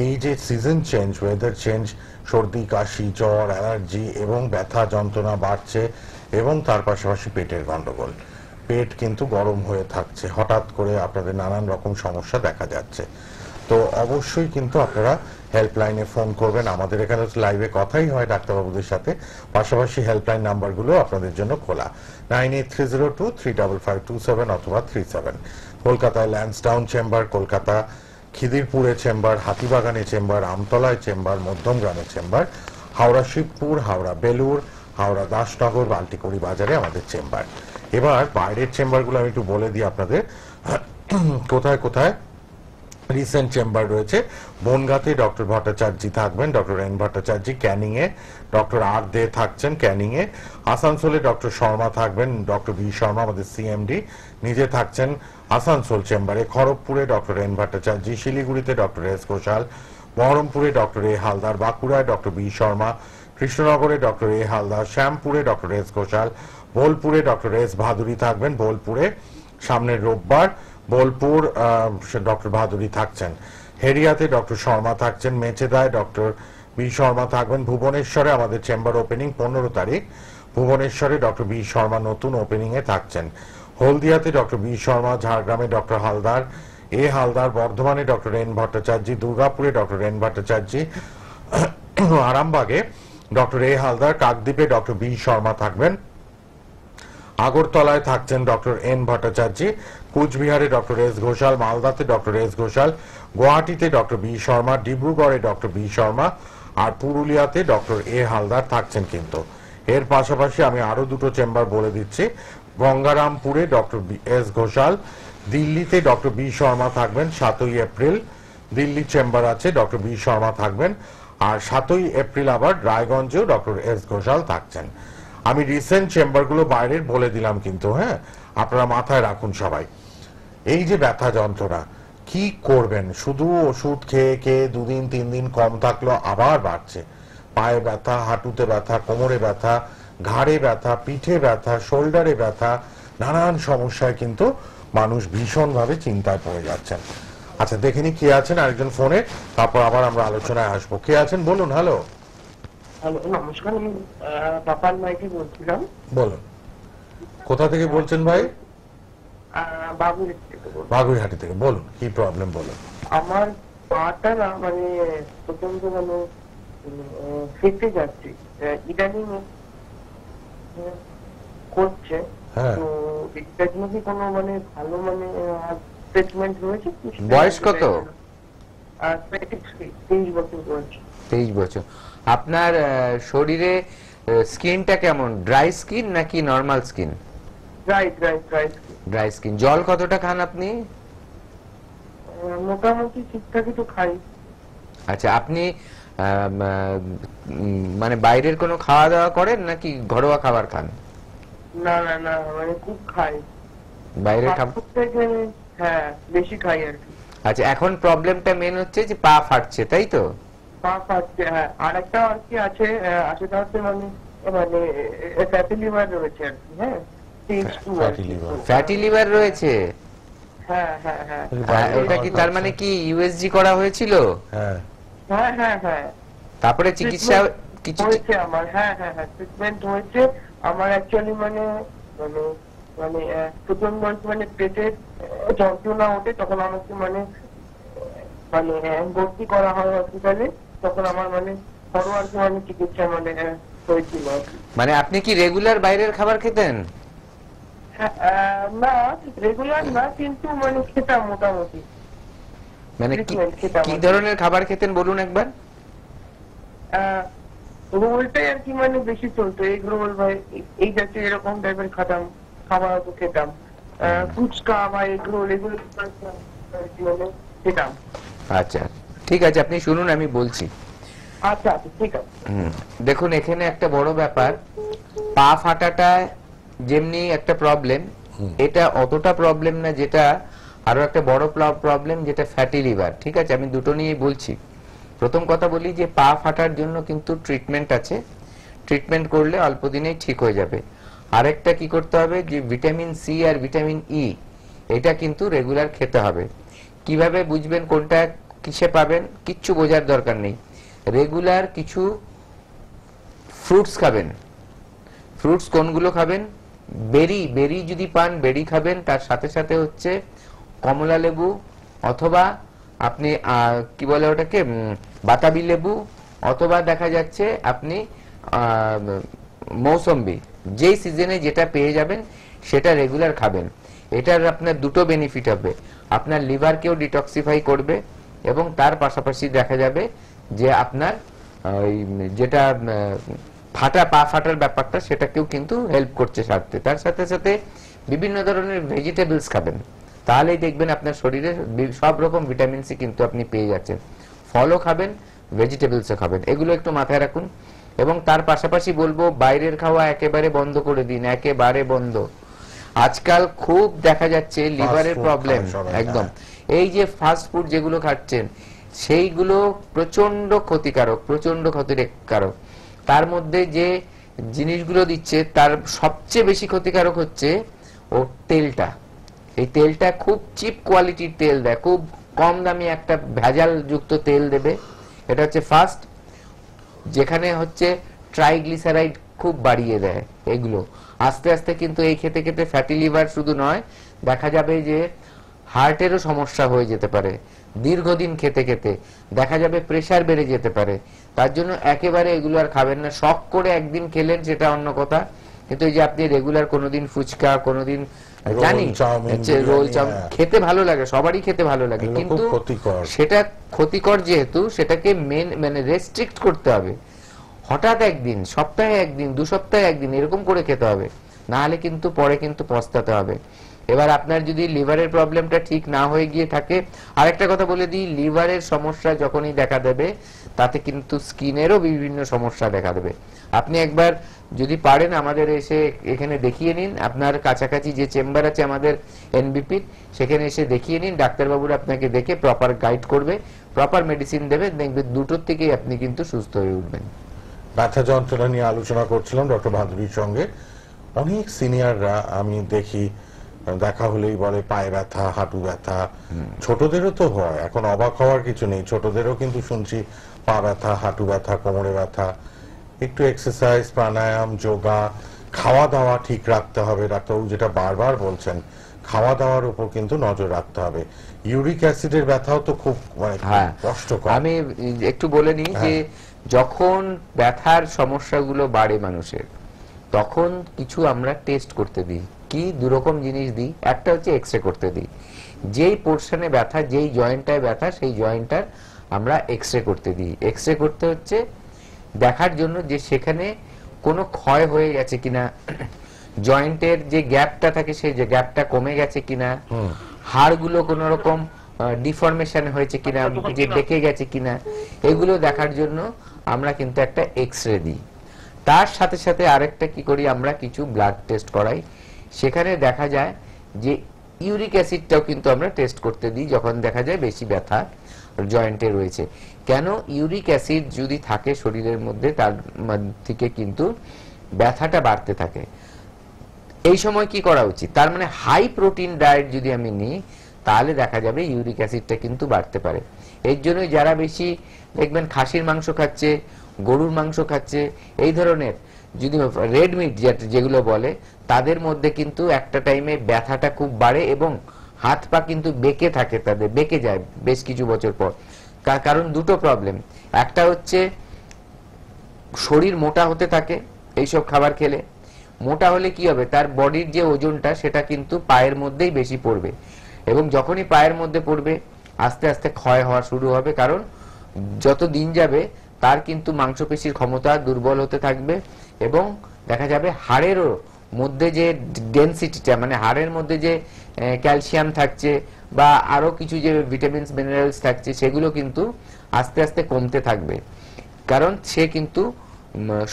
এই যে সিজন চেঞ্জ, ওয়েদার চেঞ্জ, সর্দি কাশি জ্বর অ্যালার্জি এবং ব্যথা যন্ত্রণা বাড়ছে, এবং তার পাশাপাশি পেটের গন্ডগোল, পেট কিন্তু গরম হয়ে থাকছে, হঠাৎ করে আপনাদের নানান রকম সমস্যা দেখা যাচ্ছে। তো অবশ্যই কিন্তু আপনারা হেল্পলাইনে ফোন করবেন, আমাদের এখানে লাইভে কথাই হয় ডাক্তারবাবুদের সাথে, পাশাপাশি হেল্পলাইন নাম্বারগুলো আপনাদের জন্য খোলা 9830235527 অথবা 37। কলকাতায় ল্যান্সডাউন চেম্বার, কলকাতা খিদিরপুরে চেম্বার, হাতিবাগানে চেম্বার, আমতলায় চেম্বার, মধ্যমগ্রামে চেম্বার, হাওড়া শিবপুর, হাওড়া বেলুর, হাওড়া দাসনগর, বাল্টিকুড়ি বাজারে আমাদের চেম্বার। এবার বাইরের চেম্বারগুলো আমি একটু বলে দিই আপনাদের কোথায় কোথায় রিসেন্ট চেম্বার রয়েছে। বনগাঁতে ডক্টর ভট্টাচার্য থাকবেন, ডক্টর এন ভট্টাচার্য ক্যানিং এ, ডক্টর আর দে থাকছেন ক্যানিং এ। আসানসোলে ডক্টর শর্মা থাকবেন, ডক্টর বি শর্মা আমাদের সিএমডি নিজে থাকছেন আসানসোল চেম্বারে। খড়গপুরে ডক্টর এন ভট্টাচার্য, শিলিগুড়িতে ডক্টর এস ঘোষাল, বহরমপুরে ডক্টর এ হালদার, বাঁকুড়ায় ডক্টর বি শর্মা, কৃষ্ণনগরে ডক্টর এ হালদার, শ্যামপুরে ডক্টর এস ঘোষাল, বোলপুরে ডক্টর এস ভাদুরী থাকবেন, বোলপুরে সামনের রোববার বোলপুর ডক্টর ভাদুরী থাকছেন। হেরিয়াতে ডক্টর শর্মা থাকছেন, মেচেদায় ডক্টর বি শর্মা থাকবেন। ভুবনেশ্বরে আমাদের চেম্বার ওপেনিং 15 তারিখ, ভুবনেশ্বরে ডক্টর বি শর্মা নতুন ওপেনিং এ থাকছেন। হলদিয়াতে ডক্টর বি শর্মা, ঝাড়গ্রামে ডক্টর হালদার এ হালদার, বর্ধমানে ডক্টর এন ভট্টাচার্য, দুর্গাপুরে ডক্টর এন ভট্টাচার্য, আরামবাগে ডক্টর এ হালদার, কাকদ্বীপে ডক্টর বি শর্মা থাকবেন, আগরতলায় থাকছেন ডক্টর এন ভট্টাচার্য, কুচবিহারে ডক্টর এস ঘোষাল, মালদাতে ডক্টর এস ঘোষাল, গুয়াহাটিতে ডক্টর বি শর্মা, ডিব্রুগড়ে ডক্টর বি শর্মা, আর পুরুলিয়াতে ডক্টর এ হালদার থাকছেন। কিন্তু এর পাশাপাশি আমি আরো দুটো চেম্বার বলে দিচ্ছি। গঙ্গারামপুরে ডক্টর এস ঘোষাল, দিল্লিতে ডক্টর বি শর্মা থাকবেন 7ই এপ্রিল, দিল্লি চেম্বার আছে, ডক্টর বি শর্মা থাকবেন। আর 7ই এপ্রিল আবার রায়গঞ্জেও ডক্টর এস ঘোষাল থাকছেন। আমি রিসেন্ট চেম্বারগুলো বাইরের বলে দিলাম কিন্তু, হ্যাঁ, আপনারা মাথায় রাখুন সবাই। এই যে ব্যথা যন্ত্রণা, কি করবেন? শুধু ওষুধ খেয়ে খেয়ে 2 দিন 3 দিন কম থাকলো আবার বাড়ছে। পায়ে ব্যথা, হাঁটুতে ব্যথা, কোমরে ব্যথা, ঘাড়ে ব্যথা, পিঠে ব্যথা, শোল্ডারে ব্যথা, নানান সমস্যায় কিন্তু মানুষ ভীষণভাবে চিন্তায় পড়ে যাচ্ছেন। আচ্ছা, দেখে নি কে আছেন আরেকজন ফোনে, তারপর আবার আমরা আলোচনায় আসবো। কে আছেন বলুন। হ্যালো, হ্যালো, নমস্কার। আমি পাপান মাইতি বলছিলাম। বলুন, কোথা থেকে বলছেন ভাই? বাবুর থেকে বলছি। বাগুইহাটি থেকে। বলুন, কি প্রবলেম বলুন। আমার পাটা না মানে প্রচন্ড মানে ফেটে যাচ্ছে, ইদানিং করছে। হ্যাঁ। তো এটার জন্য কি কোনো মানে ভালো মানে ট্রিটমেন্ট রয়েছে? বয়স কত? 23 বছর বয়স। 23 বছর। আপনার শরীরে স্কিনটা কেমন? ড্রাই স্কিন নাকি নরমাল স্কিন? Dry skin. জল কতটা খান আপনি? মোটামুটি ঠিকঠাকই তো খাই। আচ্ছা, আপনি মানে বাইরের কোনো খাওয়া দাওয়া করেন নাকি ঘরোয়া খাবার খান? না না না, মানে খুব খাই বাইরের খাবার। হ্যাঁ, বেশি খাই আর কি। আচ্ছা, এখন প্রবলেমটা মেন হচ্ছে যে পা ফাটছে, তাই তো? পা ফাটছে, হ্যাঁ। আর একটা আর কি আছে, সেটা হচ্ছে মানে মানে ফ্যাটি লিভার রয়েছে আর কি। হ্যাঁ, stage 2 আর কি। ফ্যাটি লিভার রয়েছে? হ্যাঁ হ্যাঁ হ্যাঁ ওটা কি তার মানে কি ইউএসজি করা হয়েছিল? হ্যাঁ হ্যাঁ হ্যাঁ হ্যাঁ। তারপরে চিকিৎসা কিছু হয়েছে আমার। হ্যাঁ হ্যাঁ হ্যাঁ, ট্রিটমেন্ট হয়েছে আমার। অ্যাকচুয়ালি মানে মানে মানে প্রচন্ড মানে পেটে যন্ত্রণা ওঠে, তখন আমাকে মানে মানে ভর্তি করা হয় হসপিটালে। তখন আমার মানে ফরওয়ার্ড মানে চিকিৎসা মানে হয়েছিল। মানে আপনি কি রেগুলার বাইরের খাবার খেতেন? না, রেগুলার না, কিন্তু মানে খেতাম মোটামুটি। মানে কি ধরনের খাবার খেতেন বলুন একবার? রোলটাই আর কি মানে বেশি চলতো, এগ রোল বা এই জাতীয় এরকম টাইপের খাবার খেতাম। ফুচকা বা এগ রোল এগুলো খেতাম। আচ্ছা, ঠিক আছে, আপনি শুনুন, আমি বলছি। আচ্ছা আচ্ছা, ঠিক আছে। দেখুন, এখানে একটা বড় ব্যাপার, পা ফাটাটা যেমনি একটা প্রবলেম, এটা অতটা প্রবলেম না যেটা আরো একটা বড় প্রবলেম, যেটা ফ্যাটি লিভার। ঠিক আছে, আমি দুটো নিয়ে বলছি। প্রথম কথা বলি যে পা ফাটার জন্য কিন্তু ট্রিটমেন্ট আছে। ট্রিটমেন্ট করলে অল্প দিনেই ঠিক হয়ে যাবে। আরেকটা কি করতে হবে, যে ভিটামিন সি আর ভিটামিন ই, এটা কিন্তু রেগুলার খেতে হবে। কিভাবে বুঝবেন কোনটা কিসে পাবেন? কিচ্ছু বোঝার দরকার নেই। রেগুলার কিছু ফ্রুটস খাবেন। ফ্রুটস কোনগুলো খাবেন? বেরি যদি পান, বেরি খাবেন। তার সাথে সাথে হচ্ছে কমলা লেবু, অথবা আপনি কি বলে ওটাকে, বাতাবি লেবু, অথবা দেখা যাচ্ছে আপনি মৌসম্বি। যেই সিজনে যেটা পেয়ে যাবেন সেটা রেগুলার খাবেন। এটার আপনার দুটো বেনিফিট হবে, আপনার লিভারকেও ডিটক্সিফাই করবে, এবং তার পাশাপাশি দেখা যাবে যে আপনার যেটা পা ফাটার ব্যাপারটা, সেটাকেও কিন্তু হেল্প করছে সারতে। তার সাথে সাথে বিভিন্ন ধরনের ভেজিটেবলস খাবেন, তাহলেই দেখবেন আপনার শরীরে সব রকম ভিটামিন সি কিন্তু আপনি পেয়ে যাচ্ছেন। ফলও খাবেন, ভেজিটেবলসও খাবেন, এগুলো একটু মাথায় রাখুন। এবং তার পাশাপাশি বলবো, বাইরের খাওয়া একেবারে বন্ধ করে দিন, একেবারে বন্ধ। আজকাল খুব দেখা যাচ্ছে লিভারের প্রবলেম, একদম। এই যে ফাস্ট ফুড যেগুলো খাচ্ছেন, সেইগুলো প্রচন্ড ক্ষতিকারক, প্রচন্ড ক্ষতিকারক। তার মধ্যে যে জিনিসগুলো দিচ্ছে, তার সবচেয়ে বেশি ক্ষতিকারক হচ্ছে ও তেলটা। এই তেলটা খুব চিপ কোয়ালিটির তেল দেয়, খুব কম দামি একটা ভেজাল যুক্ত তেল দেবে। এটা হচ্ছে ফার্স্ট, যেখানে হচ্ছে ট্রাইগ্লিসারাইড খুব বাড়িয়ে দেয়। এগুলো আস্তে আস্তে কিন্তু এই খেতে খেতে ফ্যাটি লিভার শুধু নয়, দেখা যাবে যে হার্টেরও সমস্যা হয়ে যেতে পারে। দীর্ঘদিন খেতে খেতে দেখা যাবে প্রেসার বেড়ে যেতে পারে। তার জন্য একেবারে এগুলো আর খাবেন না। শখ করে একদিন খেলেন সেটা অন্য কথা, কিন্তু এই যে আপনি রেগুলার কোনোদিন ফুচকা, কোনোদিন জানি রোল চাউমিন খেতে ভালো লাগে, সবারই খেতে ভালো লাগে, কিন্তু সেটা ক্ষতিকর যেহেতু, সেটাকে মেন মানে রেস্ট্রিক্ট করতে হবে। হঠাৎ একদিন, সপ্তাহে একদিন, 2 সপ্তাহে একদিন এরকম করে খেতে হবে, না হলে কিন্তু পরে কিন্তু পস্তাতে হবে। এবার আপনার যদি লিভারের প্রবলেমটা ঠিক না হয়ে গিয়ে থাকে, আরেকটা কথা বলে দিই, লিভারের সমস্যা যখনই দেখা দেবে তাতে কিন্তু স্কিনেরও বিভিন্ন সমস্যা দেখা দেবে। আপনি একবার যদি পারেন আমাদের এসে এখানে দেখিয়ে নিন, আপনার কাছাকাছি যে চেম্বার আছে আমাদের এনবিপির, সেখানে এসে দেখিয়ে নিন, ডাক্তারবাবুরা আপনাকে দেখে প্রপার গাইড করবে, প্রপার মেডিসিন দেবে, দেখবে দুটোর থেকেই আপনি কিন্তু সুস্থ হয়ে উঠবেন। ব্যথা যন্ত্রণা নিয়ে আলোচনা করছিলাম ডক্টর ভাদুরীর সঙ্গে। অনেক সিনিয়ররা আমি দেখি দেখা হলেই বলে পায়ে ব্যথা, হাঁটু ব্যথা, ছোটদেরও তো হয়, এখন অবাক হওয়ার কিছু নেই, ছোটদেরও কিন্তু শুনছি পা ব্যথা, হাঁটু ব্যথা, কোমরে ব্যথা। একটু এক্সারসাইজ, প্রাণায়াম, যোগা, খাওয়া দাওয়া ঠিক রাখতে হবে, ডাক্তারবাবু যেটা বারবার বলছেন, খাওয়া দাওয়ার উপর কিন্তু নজর রাখতে হবে। ইউরিক অ্যাসিডের ব্যথাও তো খুব কষ্টকর। আমি একটু বলে নিই যে যখন ব্যথার সমস্যাগুলো বাড়ে মানুষের, তখন কিছু আমরা টেস্ট করতে দিই। কি দুরকম জিনিস দিই, একটা হচ্ছে এক্সরে করতে দিই, যেই পোর্শনে ব্যথা, যেই জয়েন্টটায় ব্যথা, সেই জয়েন্টটার আমরা এক্সরে করতে দিই। এক্সরে করতে হচ্ছে দেখার জন্য যে সেখানে কোনো ক্ষয় হয়ে গেছে কিনা, জয়েন্টের যে গ্যাপটা থাকে সেই যে গ্যাপটা কমে গেছে কিনা, হাড়গুলো কোনো রকম ডিফরমেশন হয়েছে কিনা, যে বেঁকে গেছে কিনা, এগুলো দেখার জন্য আমরা কিন্তু একটা এক্সরে দিই। তার সাথে সাথে আরেকটা কি করি, আমরা কিছু ব্লাড টেস্ট করাই, সেখানে দেখা যায় যে ইউরিক অ্যাসিডটাও কিন্তু আমরা টেস্ট করতে দিই যখন দেখা যায় বেশি ব্যথা জয়েন্টে রয়েছে। কেন, ইউরিক অ্যাসিড যদি থাকে শরীরের মধ্যে, তার থেকে কিন্তু ব্যথাটা বাড়তে থাকে। এই সময় কি করা উচিত, তার মানে হাই প্রোটিন ডায়েট যদি আমি নিই, তাহলে দেখা যাবে ইউরিক অ্যাসিডটা কিন্তু বাড়তে পারে। এর জন্যই যারা বেশি দেখবেন খাসির মাংস খাচ্ছে, গরুর মাংস খাচ্ছে, এই ধরনের যদি রেড মিট যেগুলো বলে, তাদের মধ্যে কিন্তু একটা টাইমে ব্যথাটা খুব বাড়ে এবং হাত পা কিন্তু বেঁকে থাকে, তাদের বেঁকে যায় বেশ কিছু বছর পর। কারণ দুটো প্রবলেম, একটা হচ্ছে শরীর মোটা হতে থাকে এইসব খাবার খেলে, মোটা হলে কি হবে, তার বডির যে ওজনটা সেটা কিন্তু পায়ের মধ্যেই বেশি পড়বে, এবং যখনই পায়ের মধ্যে পড়বে আস্তে আস্তে ক্ষয় হওয়া শুরু হবে, কারণ যত দিন যাবে তার কিন্তু মাংসপেশির ক্ষমতা দুর্বল হতে থাকবে, এবং দেখা যাবে হাড়েরও মধ্যে যে ডেনসিটিটা, মানে হাড়ের মধ্যে যে ক্যালসিয়াম থাকছে বা আরো কিছু যে ভিটামিনস মিনারেলস থাকছে, সেগুলো কিন্তু আস্তে আস্তে কমতে থাকবে, কারণ সে কিন্তু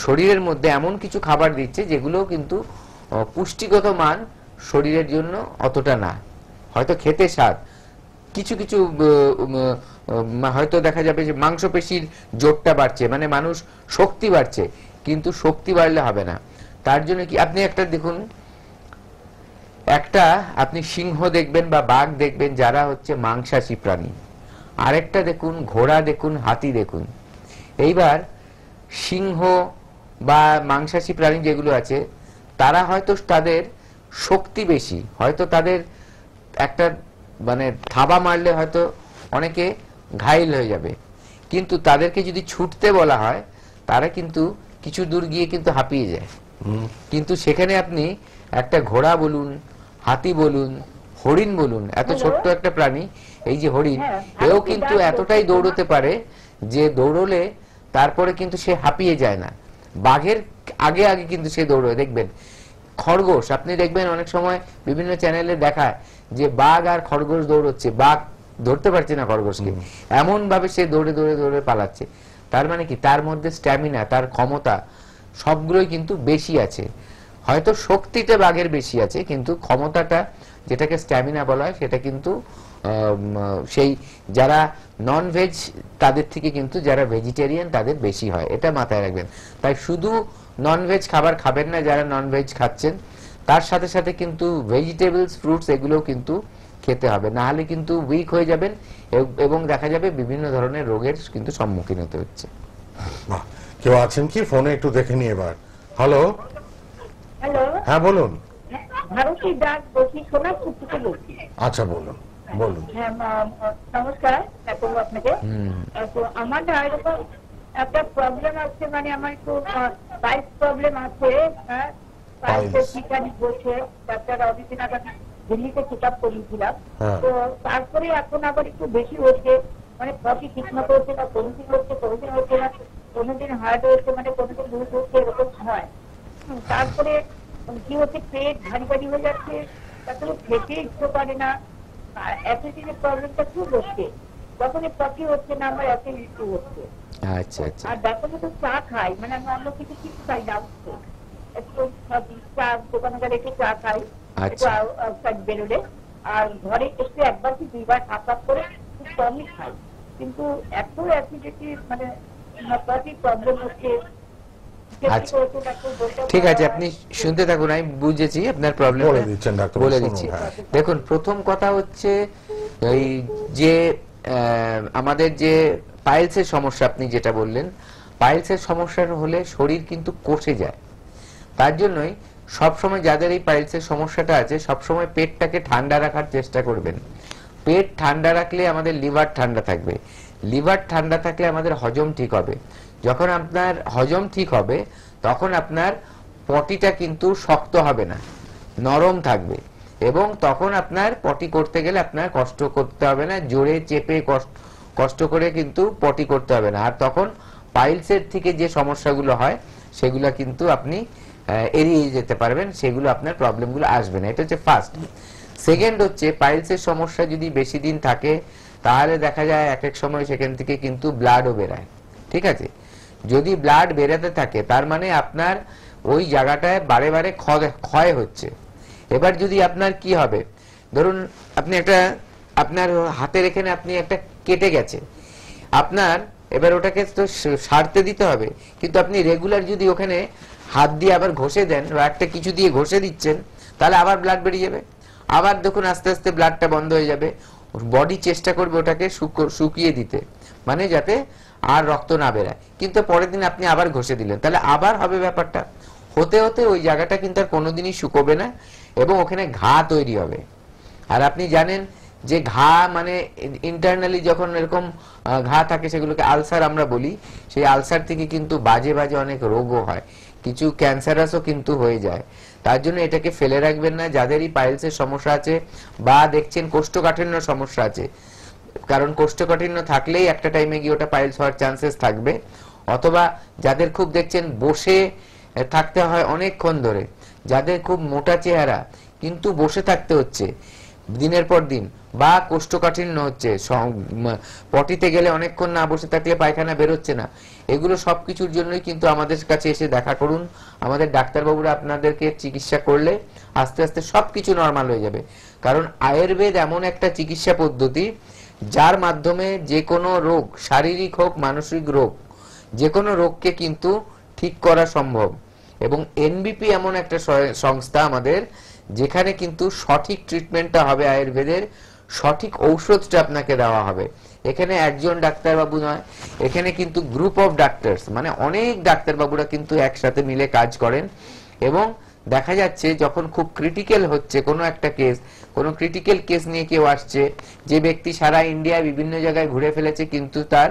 শরীরের মধ্যে এমন কিছু খাবার দিচ্ছে যেগুলো কিন্তু পুষ্টিগত মান শরীরের জন্য অতটা না। হয়তো খেতে স্বাদ, কিছু কিছু হয়তো দেখা যাবে যে মাংসপেশির জোরটা বাড়ছে, মানে মানুষ শক্তি বাড়ছে, কিন্তু শক্তি বাড়লে হবে না। তার জন্য কি, আপনি একটা দেখুন, একটা আপনি সিংহ দেখবেন বা বাঘ দেখবেন যারা হচ্ছে মাংসাশী প্রাণী, আরেকটা দেখুন ঘোড়া দেখুন, হাতি দেখুন। এইবার সিংহ বা মাংসাশী প্রাণী যেগুলো আছে, তারা হয়তো তাদের শক্তি বেশি, হয়তো তাদের একটা মানে থাবা মারলে হয়তো অনেকে ঘায়েল হয়ে যাবে, কিন্তু তাদেরকে যদি ছুটতে বলা হয় তারা কিন্তু কিছু দূর গিয়ে কিন্তু হাঁপিয়ে যায়। কিন্তু সেখানে আপনি একটা ঘোড়া বলুন, হাতি বলুন, হরিণ বলুন, এত ছোট্ট একটা প্রাণী, এই যে হরিণ, এও কিন্তু এতটাই দৌড়তে পারে যে দৌড়লে তারপরে কিন্তু সে হাঁপিয়ে যায় না, বাঘের আগে আগে কিন্তু সে দৌড়ে। দেখবেন খরগোশ, আপনি দেখবেন অনেক সময় বিভিন্ন চ্যানেলে দেখায় যে বাঘ আর খরগোশ দৌড়চ্ছে, বাঘ ধরতে পারছে না খরগোশকে, এমন ভাবে সে দৌড়ে দৌড়ে দৌড়ে পালাচ্ছে। তার মানে কি, তার মধ্যে স্ট্যামিনা, তার ক্ষমতা সবগুলোই কিন্তু বেশি আছে। হয়তো শক্তিটা বাঘের বেশি আছে, কিন্তু ক্ষমতাটা, যেটাকে স্ট্যামিনা বলা হয়, সেটা কিন্তু সেই যারা নন ভেজ তাদের থেকে কিন্তু যারা ভেজিটেরিয়ান তাদের বেশি হয়, এটা মাথায় রাখবেন। তাই শুধু নন ভেজ খাবার খাবেন না যারা নন ভেজ খাচ্ছেন, তার সাথে সাথে কিন্তু ভেজিটেবলস, ফ্রুটস এগুলোও কিন্তু খেতে হবে, না হলে কিন্তু উইক হয়ে যাবেন এবং দেখা যাবে বিভিন্ন ধরনের রোগের কিন্তু সম্মুখীন হতে হচ্ছে। কেউ আছেন কি ফোনে, একটু দেখে নি এবার। হ্যালো, হ্যালো, হ্যাঁ বলুন। ভারতী ডাক বলছি, সোনারপুর থেকে বলছি। আচ্ছা বলুন বলুন। হ্যাঁ, নমস্কার আপনাকে। তো আমার না এরকম একটা প্রবলেম আছে, মানে আমার একটু পাইপ প্রবলেম আছে, পাইপের ঠিকানি বলছে, ডাক্তার অনেকদিন আগে দিল্লিতে চেক আপ করিয়েছিলাম। তো তারপরে এখন আবার একটু বেশি হচ্ছে, মানে কফি ঠিক মতো হচ্ছে না, কোনোদিন হচ্ছে কোনোদিন হচ্ছে না, কোনোদিন হার্ড হচ্ছে, মানে কোনোদিন লুজ হচ্ছে, এরকম হয়। তারপরে কি হচ্ছে, পেট ভারী ভারী হয়ে যাচ্ছে, তারপরে খেতে ইচ্ছে করে না, অ্যাসিডিটির প্রবলেমটা খুব হচ্ছে, যখনই পটি হচ্ছে না আমার অ্যাসিডিটি হচ্ছে। আচ্ছা আচ্ছা আর ডাক্তার তো চা খাই, মানে আমি অন্য কিছু কিছু খাই না, একটু চা দোকানে গেলে একটু চা খাই, একটু আউটসাইড বেরোলে, আর ঘরে একটু একবার কি দুইবার হাফ করে খুব কমই খাই, কিন্তু এত অ্যাসিডিটি মানে পটি প্রবলেম হচ্ছে। আচ্ছা ঠিক আছে, আপনি শুনতে থাকুন, আমি বুঝেছি আপনার প্রবলেম, বলে দিচ্ছেন ডাক্তার, বলে দিচ্ছি। দেখুন, প্রথম কথা হচ্ছে এই যে আমাদের যে পাইলসের সমস্যা আপনি যেটা বললেন, পাইলসের সমস্যা হলে শরীর কিন্তু কষে যায়। তার জন্যই সবসময় যাদের এই পাইলসের সমস্যাটা আছে সবসময় পেটটাকে ঠান্ডা রাখার চেষ্টা করবেন। পেট ঠান্ডা রাখলে আমাদের লিভার ঠান্ডা থাকবে, লিভার ঠান্ডা থাকলে আমাদের হজম ঠিক হবে। যখন আপনার হজম ঠিক হবে তখন আপনার পটিটা কিন্তু শক্ত হবে না, নরম থাকবে, এবং তখন আপনার পটি করতে গেলে আপনার কষ্ট করতে হবে না, জোরে চেপে কষ্ট করে কিন্তু পটি করতে হবে না। আর তখন পাইলসের থেকে যে সমস্যাগুলো হয় সেগুলো কিন্তু আপনি এড়িয়ে যেতে পারবেন, সেগুলো আপনার প্রবলেমগুলো আসবে না। এটা হচ্ছে ফার্স্ট। সেকেন্ড হচ্ছে পাইলসের সমস্যা যদি বেশি দিন থাকে তাহলে দেখা যায় এক এক সময় সেখান থেকে কিন্তু ব্লাডও বেরায়। ঠিক আছে, যদি ব্লাড বেরাতে থাকে তার মানে আপনার ওই জায়গাটায় বারে বারে ক্ষয় হচ্ছে। এবার যদি আপনার কি হবে, ধরুন আপনি একটা আপনার হাতের এখানে আপনি একটা কেটে গেছে, আপনার এবার ওটাকে তো সারতে দিতে হবে, কিন্তু আপনি রেগুলার যদি ওখানে হাত দিয়ে আবার ঘষে দেন বা একটা কিছু দিয়ে ঘষে দিচ্ছেন তাহলে আবার ব্লাড বেরিয়ে যাবে, আবার দেখুন আস্তে আস্তে ব্লাডটা বন্ধ হয়ে যাবে। বডি চেষ্টা করবে ওটাকে শুকিয়ে দিতে, মানে যাতে আর রক্ত না বেরায়, কিন্তু পরের দিন আপনি আবার ঘষে দিলেন, তাহলে আবার হবে ব্যাপারটা। হতে হতে ওই জায়গাটা কিন্তু আর কোনোদিনই শুকোবে না এবং ওখানে ঘা তৈরি হবে। আর আপনি জানেন যে ঘা মানে ইন্টারনালি যখন এরকম ঘা থাকে সেগুলোকে আলসার আমরা বলি, সেই আলসার থেকে কিন্তু বাজে বাজে অনেক রোগও হয়, কিছু ক্যান্সারাসও কিন্তু হয়ে যায়। তার জন্য এটাকে ফেলে রাখবেন না। যাদেরই পাইলসের সমস্যা আছে বা দেখছেন কোষ্ঠকাঠিন্য সমস্যা আছে, কারণ কোষ্ঠকাঠিন্য থাকলেই একটা টাইমে গিয়ে ওটা পাইলস হওয়ার চান্সেস থাকবে, অথবা যাদের খুব দেখছেন বসে থাকতে হয় অনেকক্ষণ ধরে, যাদের খুব মোটা চেহারা কিন্তু বসে থাকতে হচ্ছে দিনের পর দিন, বা কোষ্ঠকাঠিন্য হচ্ছে, পটিতে গেলে অনেকক্ষণ না বসে থাকলে পায়খানা বেরোচ্ছে না, এগুলো সবকিছুর জন্যই কিন্তু আমাদের কাছে এসে দেখা করুন। আমাদের ডাক্তারবাবুরা আপনাদেরকে চিকিৎসা করলে আস্তে আস্তে সবকিছু নর্মাল হয়ে যাবে। কারণ আয়ুর্বেদ এমন একটা চিকিৎসা পদ্ধতি যার মাধ্যমে যে কোনো রোগ, শারীরিক হোক মানসিক রোগ, যে কোনো রোগকে কিন্তু ঠিক করা সম্ভব। এবং এনবিপি এমন একটা সংস্থা আমাদের, যেখানে কিন্তু সঠিক ট্রিটমেন্টটা হবে, আয়ুর্বেদের সঠিক ঔষধটা আপনাকে দেওয়া হবে। এখানে একজন ডাক্তারবাবু নয়, এখানে কিন্তু গ্রুপ অফ ডাক্তারস, মানে অনেক ডাক্তারবাবুরা কিন্তু একসাথে মিলে কাজ করেন। এবং দেখা যাচ্ছে যখন খুব ক্রিটিক্যাল হচ্ছে কোনো একটা কেস, কোনো ক্রিটিক্যাল কেস নিয়ে কেউ আসছে, যে ব্যক্তি সারা ইন্ডিয়া বিভিন্ন জায়গায় ঘুরে ফেলেছে কিন্তু তার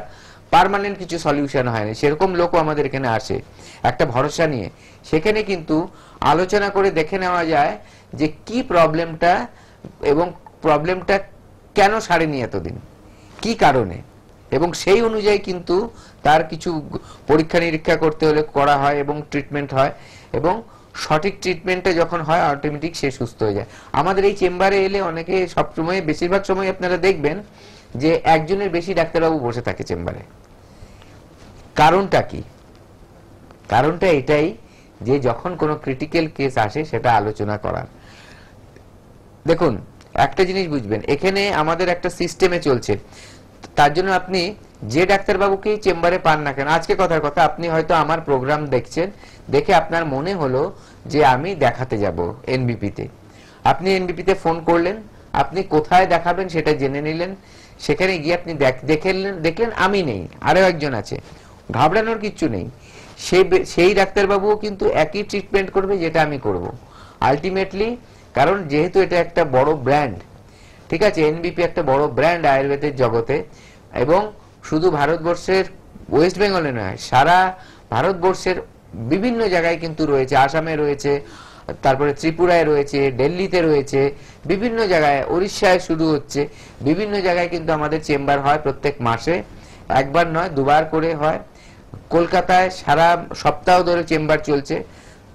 পার্মানেন্ট কিছু সলিউশন হয়নি, সেরকম লোকও আমাদের এখানে আসে একটা ভরসা নিয়ে। সেখানে কিন্তু আলোচনা করে দেখে নেওয়া যায় যে কি প্রবলেমটা এবং প্রবলেমটা কেন সারেনি এতদিন, কি কারণে, এবং সেই অনুযায়ী কিন্তু তার কিছু পরীক্ষা নিরীক্ষা করতে হলে করা হয় এবং ট্রিটমেন্ট হয়, এবং সঠিক ট্রিটমেন্টটা যখন হয় অটোমেটিক সে সুস্থ হয়ে যায়। আমাদের এই চেম্বারে এলে অনেকে সবসময়, বেশিরভাগ সময় আপনারা দেখবেন যে একজনের বেশি ডাক্তারবাবু বসে থাকে চেম্বারে। কারণটা কি? কারণটা এটাই যে যখন কোনো ক্রিটিক্যাল কেস আসে সেটা আলোচনা করার। দেখুন একটা জিনিস বুঝবেন, এখানে আমাদের একটা সিস্টেমে চলছে, তার জন্য আপনি যে ডাক্তারবাবুকেই চেম্বারে পান না কেন, আজকে কথার কথা আপনি হয়তো আমার প্রোগ্রাম দেখছেন, দেখে আপনার মনে হলো যে আমি দেখাতে যাব এনবিপিতে, আপনি এনবিপিতে ফোন করলেন, আপনি কোথায় দেখাবেন সেটা জেনে নিলেন, সেখানে গিয়ে আপনি দেখলেন আমি নেই, আরো একজন আছে, ঘাবড়ানোর কিচ্ছু নেই। সেই ডাক্তারবাবুও কিন্তু একই ট্রিটমেন্ট করবে যেটা আমি করব আলটিমেটলি, কারণ যেহেতু এটা একটা বড় ব্র্যান্ড, ঠিক আছে, এনবিপি একটা বড় ব্র্যান্ড আয়ুর্বেদের জগতে, এবং শুধু ভারতবর্ষের ওয়েস্ট বেঙ্গলে নয়, সারা ভারতবর্ষের বিভিন্ন জায়গায় কিন্তু রয়েছে, আসামে রয়েছে, তারপরে ত্রিপুরায় রয়েছে, দিল্লিতে রয়েছে, বিভিন্ন জায়গায়, উড়িষ্যায় শুরু হচ্ছে, বিভিন্ন জায়গায় কিন্তু আমাদের চেম্বার হয় প্রত্যেক মাসে, একবার নয় দুবার করে হয়। কলকাতায় সারা সপ্তাহ ধরে চেম্বার চলছে,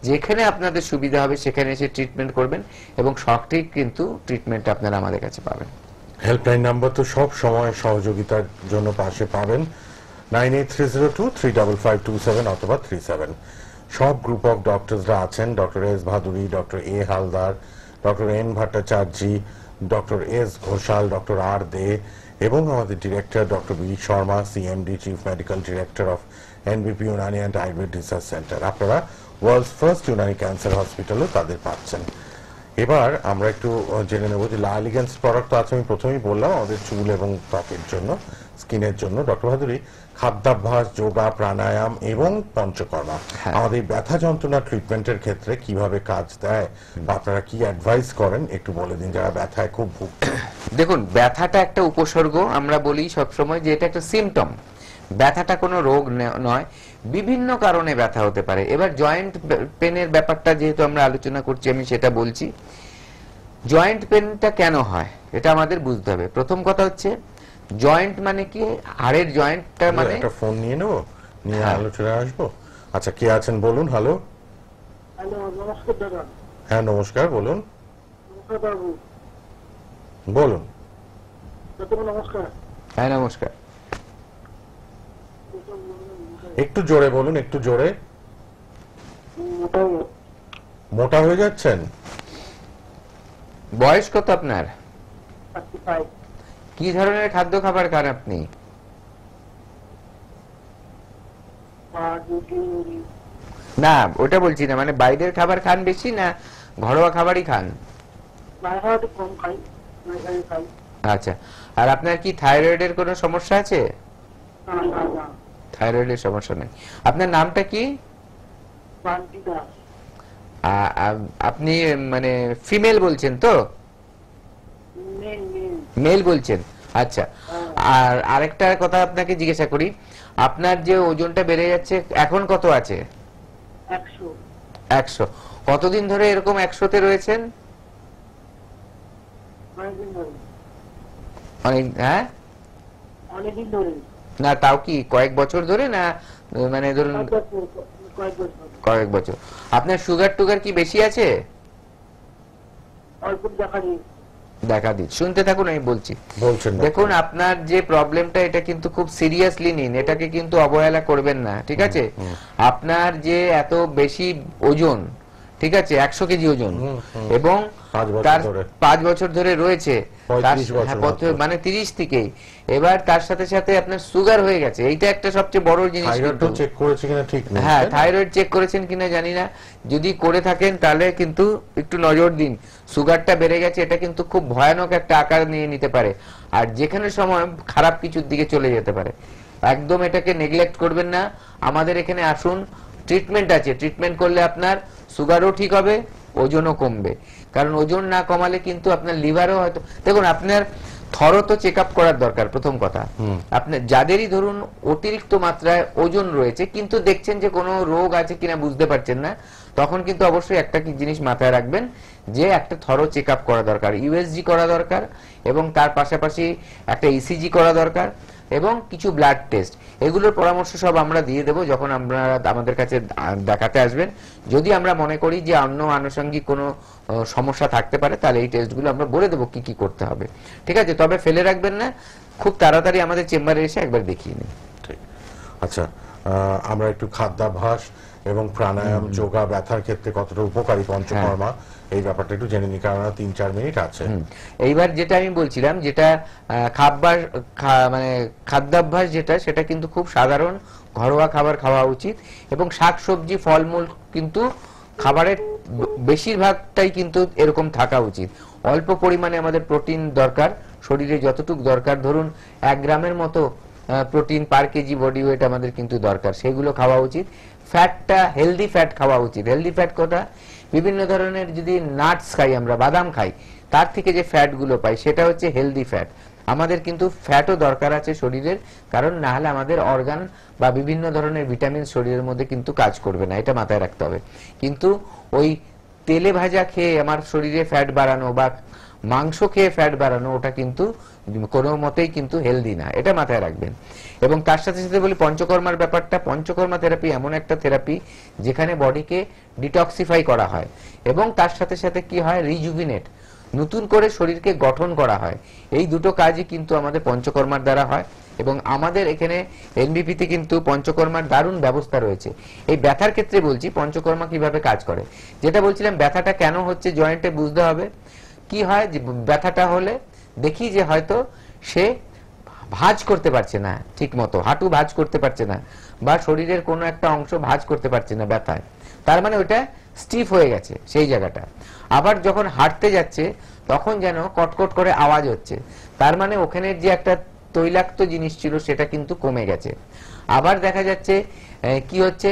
যেখানে আপনাদের সুবিধা হবে সেখানে এসে ট্রিটমেন্ট করবেন এবং সঠিক কিন্তু ট্রিটমেন্ট আপনারা আমাদের কাছে পাবেন। হেল্পলাইন নাম্বার তো সব সময় সহযোগিতার জন্য পাশে পাবেন 9830235527 অথবা 37। সব গ্রুপ অফ ডক্টরসরা আছেন, doctor S Bhaduri, doctor A Haldar, doctor N Bhattacharya, doctor S Ghoshal, doctor R De এবং আমাদের director doctor B Sharma, CMD chief medical director of NBP Unani and Ayurveda research centre. আপনারা ওয়ার্ল্ডস ফার্স্ট ইউনানি ক্যান্সার হসপিটালও তাদের পাচ্ছেন। এবার আমরা একটু জেনে নেব যে লা এলিগ্যান্স প্রোডাক্ট তো আছে, আমি প্রথমেই বললাম আমাদের চুল এবং ত্বকের জন্য, স্কিনের জন্য। ডক্টর ভাদুরী, খাদ্যাভ্যাস, যোগা, প্রাণায়াম এবং পঞ্চকর্মা আমাদের ব্যথা যন্ত্রণা ট্রিটমেন্টের ক্ষেত্রে কিভাবে কাজ দেয় বা আপনারা কি অ্যাডভাইস করেন একটু বলে দিন যারা ব্যথায় খুব ভুগছেন। দেখুন, ব্যথাটা একটা উপসর্গ, আমরা বলি সবসময় যে এটা একটা সিমটম। ব্যথাটা কোনো রোগ নয়, বিভিন্ন কারণে ব্যথা হতে পারে। এবার জয়েন্ট পেনের ব্যাপারটা যেহেতু আমরা আলোচনা করছি, আমি সেটা বলছি। জয়েন্ট পেনটা কেন হয় এটা আমাদের বুঝতে হবে। প্রথম কথা হচ্ছে জয়েন্ট মানে কি, হাড়ের জয়েন্টটা মানে। একটা ফোন নিয়ে নেবো, নিয়ে আলোচনায় আসবো। আচ্ছা, কে আছেন বলুন। হ্যালো। হ্যালো, নমস্কার দাদা। হ্যাঁ নমস্কার, বলুন। নমস্কার বাবু। বলুন। নমস্কার। হ্যাঁ নমস্কার। একটু জোরে বলুন, একটু জোরে। মোটা হয়ে যাচ্ছেন? বয়স কত আপনার? কি ধরনের খাদ্য খাবার খান আপনি? না ওটা বলছি না, মানে বাইরের খাবার খান বেশি না ঘরোয়া খাবারই খান? আচ্ছা, আর আপনার কি থাইরয়েডের কোনো সমস্যা আছে? থাইরয়েডের সমস্যা নেই। আপনার নামটা কি? আপনি মানে ফিমেল বলছেন তো? মেল বলছেন, আচ্ছা। আর আরেকটা কথা আপনাকে জিজ্ঞাসা করি, আপনার যে ওজনটা বেড়ে যাচ্ছে এখন কত আছে? 100। কতদিন ধরে এরকম 100-তে রয়েছেন? অনেক। হ্যাঁ, অনেকদিন ধরে। না তাও কি কয়েক বছর ধরে, না মানে ধরুন কয়েক বছর। আপনার সুগার টুগার কি বেশি আছে? অল্প দেখা দিচ্ছে, শুনতে থাকুন আমি বলছি। বলছেন দেখুন, আপনার যে প্রবলেমটা এটা কিন্তু খুব সিরিয়াসলি নিন, এটাকে কিন্তু অবহেলা করবেন না, ঠিক আছে? আপনার যে এত বেশি ওজন, ঠিক আছে, 100 কেজি ওজন, এবং তার 5 বছর ধরে রয়েছে, মানে 30 থেকেই। এবার তার সাথে সাথে আপনার সুগার হয়ে গেছে, এইটা একটা সবচেয়ে বড় জিনিস। চেক করেছে কিনা ঠিক নেই। হ্যাঁ, থাইরয়েড চেক করেছেন কিনা জানি না, যদি করে থাকেন তাহলে কিন্তু একটু নজর দিন। সুগারটা বেড়ে গেছে, এটা কিন্তু খুব ভয়ানক একটা আকার নিয়ে নিতে পারে, আর যেখানে সময় খারাপ কিছুর দিকে চলে যেতে পারে। একদম এটাকে নেগলেক্ট করবেন না, আমাদের এখানে আসুন, ট্রিটমেন্ট আছে। ট্রিটমেন্ট করলে আপনার সুগারও ঠিক হবে, ওজনও কমবে। কারণ ওজন না কমালে কিন্তু আপনার লিভারও হয়তো, দেখুন আপনার থরো তো চেক আপ করার দরকার। প্রথম কথা, আপনার যাদেরই ধরুন অতিরিক্ত মাত্রায় ওজন রয়েছে কিন্তু দেখছেন যে কোনো রোগ আছে কিনা বুঝতে পারছেন না, তখন কিন্তু অবশ্যই একটা কি জিনিস মাথায় রাখবেন যে একটা থরো চেক আপ করা দরকার, ইউএসজি করা দরকার, এবং তার পাশাপাশি একটা ইসিজি করা দরকার, এবং কিছু ব্লাড টেস্ট। এগুলোর পরামর্শ সব আমরা দিয়ে দেবো যখন আমরা আমাদের কাছে দেখাতে আসবেন। যদি আমরা মনে করি যে অন্য আনুষঙ্গিক কোনো সমস্যা থাকতে পারে, তাহলে এই টেস্টগুলো আমরা বলে দেবো কি কি করতে হবে, ঠিক আছে? তবে ফেলে রাখবেন না, খুব তাড়াতাড়ি আমাদের চেম্বারে এসে একবার দেখিয়ে নিন। ঠিক। আচ্ছা, আমরা একটু খাদ্যাভ্যাস এবং প্রাণায়াম, যোগা ব্যথার ক্ষেত্রে কতটা উপকারী, পঞ্চকর্মা, এই ব্যাপারটা একটু জেনে নিই, কারণ 3-4 মিনিট আছে। এইবার যেটা আমি বলছিলাম, যেটা মানে খাদ্যাভ্যাস যেটা, সেটা কিন্তু খুব সাধারণ ঘরোয়া খাবার খাওয়া উচিত, এবং শাকসবজি ফলমূল কিন্তু খাবারের বেশিরভাগটাই কিন্তু এরকম থাকা উচিত। অল্প পরিমাণে আমাদের প্রোটিন দরকার, শরীরে যতটুকু দরকার, ধরুন 1 গ্রামের মতো প্রোটিন পার কেজি বডি ওয়েট আমাদের কিন্তু দরকার, সেগুলো খাওয়া উচিত। ফ্যাটটা হেলদি ফ্যাট খাওয়া উচিত। হেলদি ফ্যাট কোথা? বিভিন্ন ধরনের যদি নাটস খাই, আমরা বাদাম খাই, তার থেকে যে ফ্যাটগুলো পাই সেটা হচ্ছে হেলদি ফ্যাট। আমাদের কিন্তু ফ্যাটও দরকার আছে শরীরের, কারণ না হলে আমাদের অর্গান বা বিভিন্ন ধরনের ভিটামিন শরীরের মধ্যে কিন্তু কাজ করবে না, এটা মাথায় রাখতে হবে। কিন্তু ওই তেলে ভাজা খেয়ে আমার শরীরে ফ্যাট বাড়ানো বা মাংস খেয়ে ফ্যাট বাড়ানো ওটা কিন্তু কোনো মতেই কিন্তু হেলদি না, এটা মাথায় রাখবেন। এবং তার সাথে সাথে বলি পঞ্চকর্মার ব্যাপারটা, পঞ্চকর্মা থেরাপি এমন একটা থেরাপি যেখানে বডিকে ডিটক্সিফাই করা হয় এবং তার সাথে সাথে কি হয়, রিজুভিনেট, নতুন করে শরীরকে গঠন করা হয়। এই দুটো কাজই কিন্তু আমাদের পঞ্চকর্মার দ্বারা হয় এবং আমাদের এখানে এনবিপিতে কিন্তু পঞ্চকর্মার দারুণ ব্যবস্থা রয়েছে। এই ব্যথার ক্ষেত্রে বলছি পঞ্চকর্মা কিভাবে কাজ করে। যেটা বলছিলাম ব্যথাটা কেন হচ্ছে জয়েন্টে বুঝতে হবে। কি হয় যে ব্যথাটা হলে দেখি যে হয়তো সে ভাঁজ করতে পারছে না ঠিক মতো, হাঁটু ভাঁজ করতে পারছে না বা শরীরের কোনো একটা অংশ ভাঁজ করতে পারছে না ব্যথায়, তার মানে ওটা স্টিফ হয়ে গেছে সেই জায়গাটা। আবার যখন হাঁটতে যাচ্ছে তখন যেন কটকট করে আওয়াজ হচ্ছে, তার মানে ওখানের যে একটা তৈলাক্ত জিনিস ছিল সেটা কিন্তু কমে গেছে। আবার দেখা যাচ্ছে কি হচ্ছে,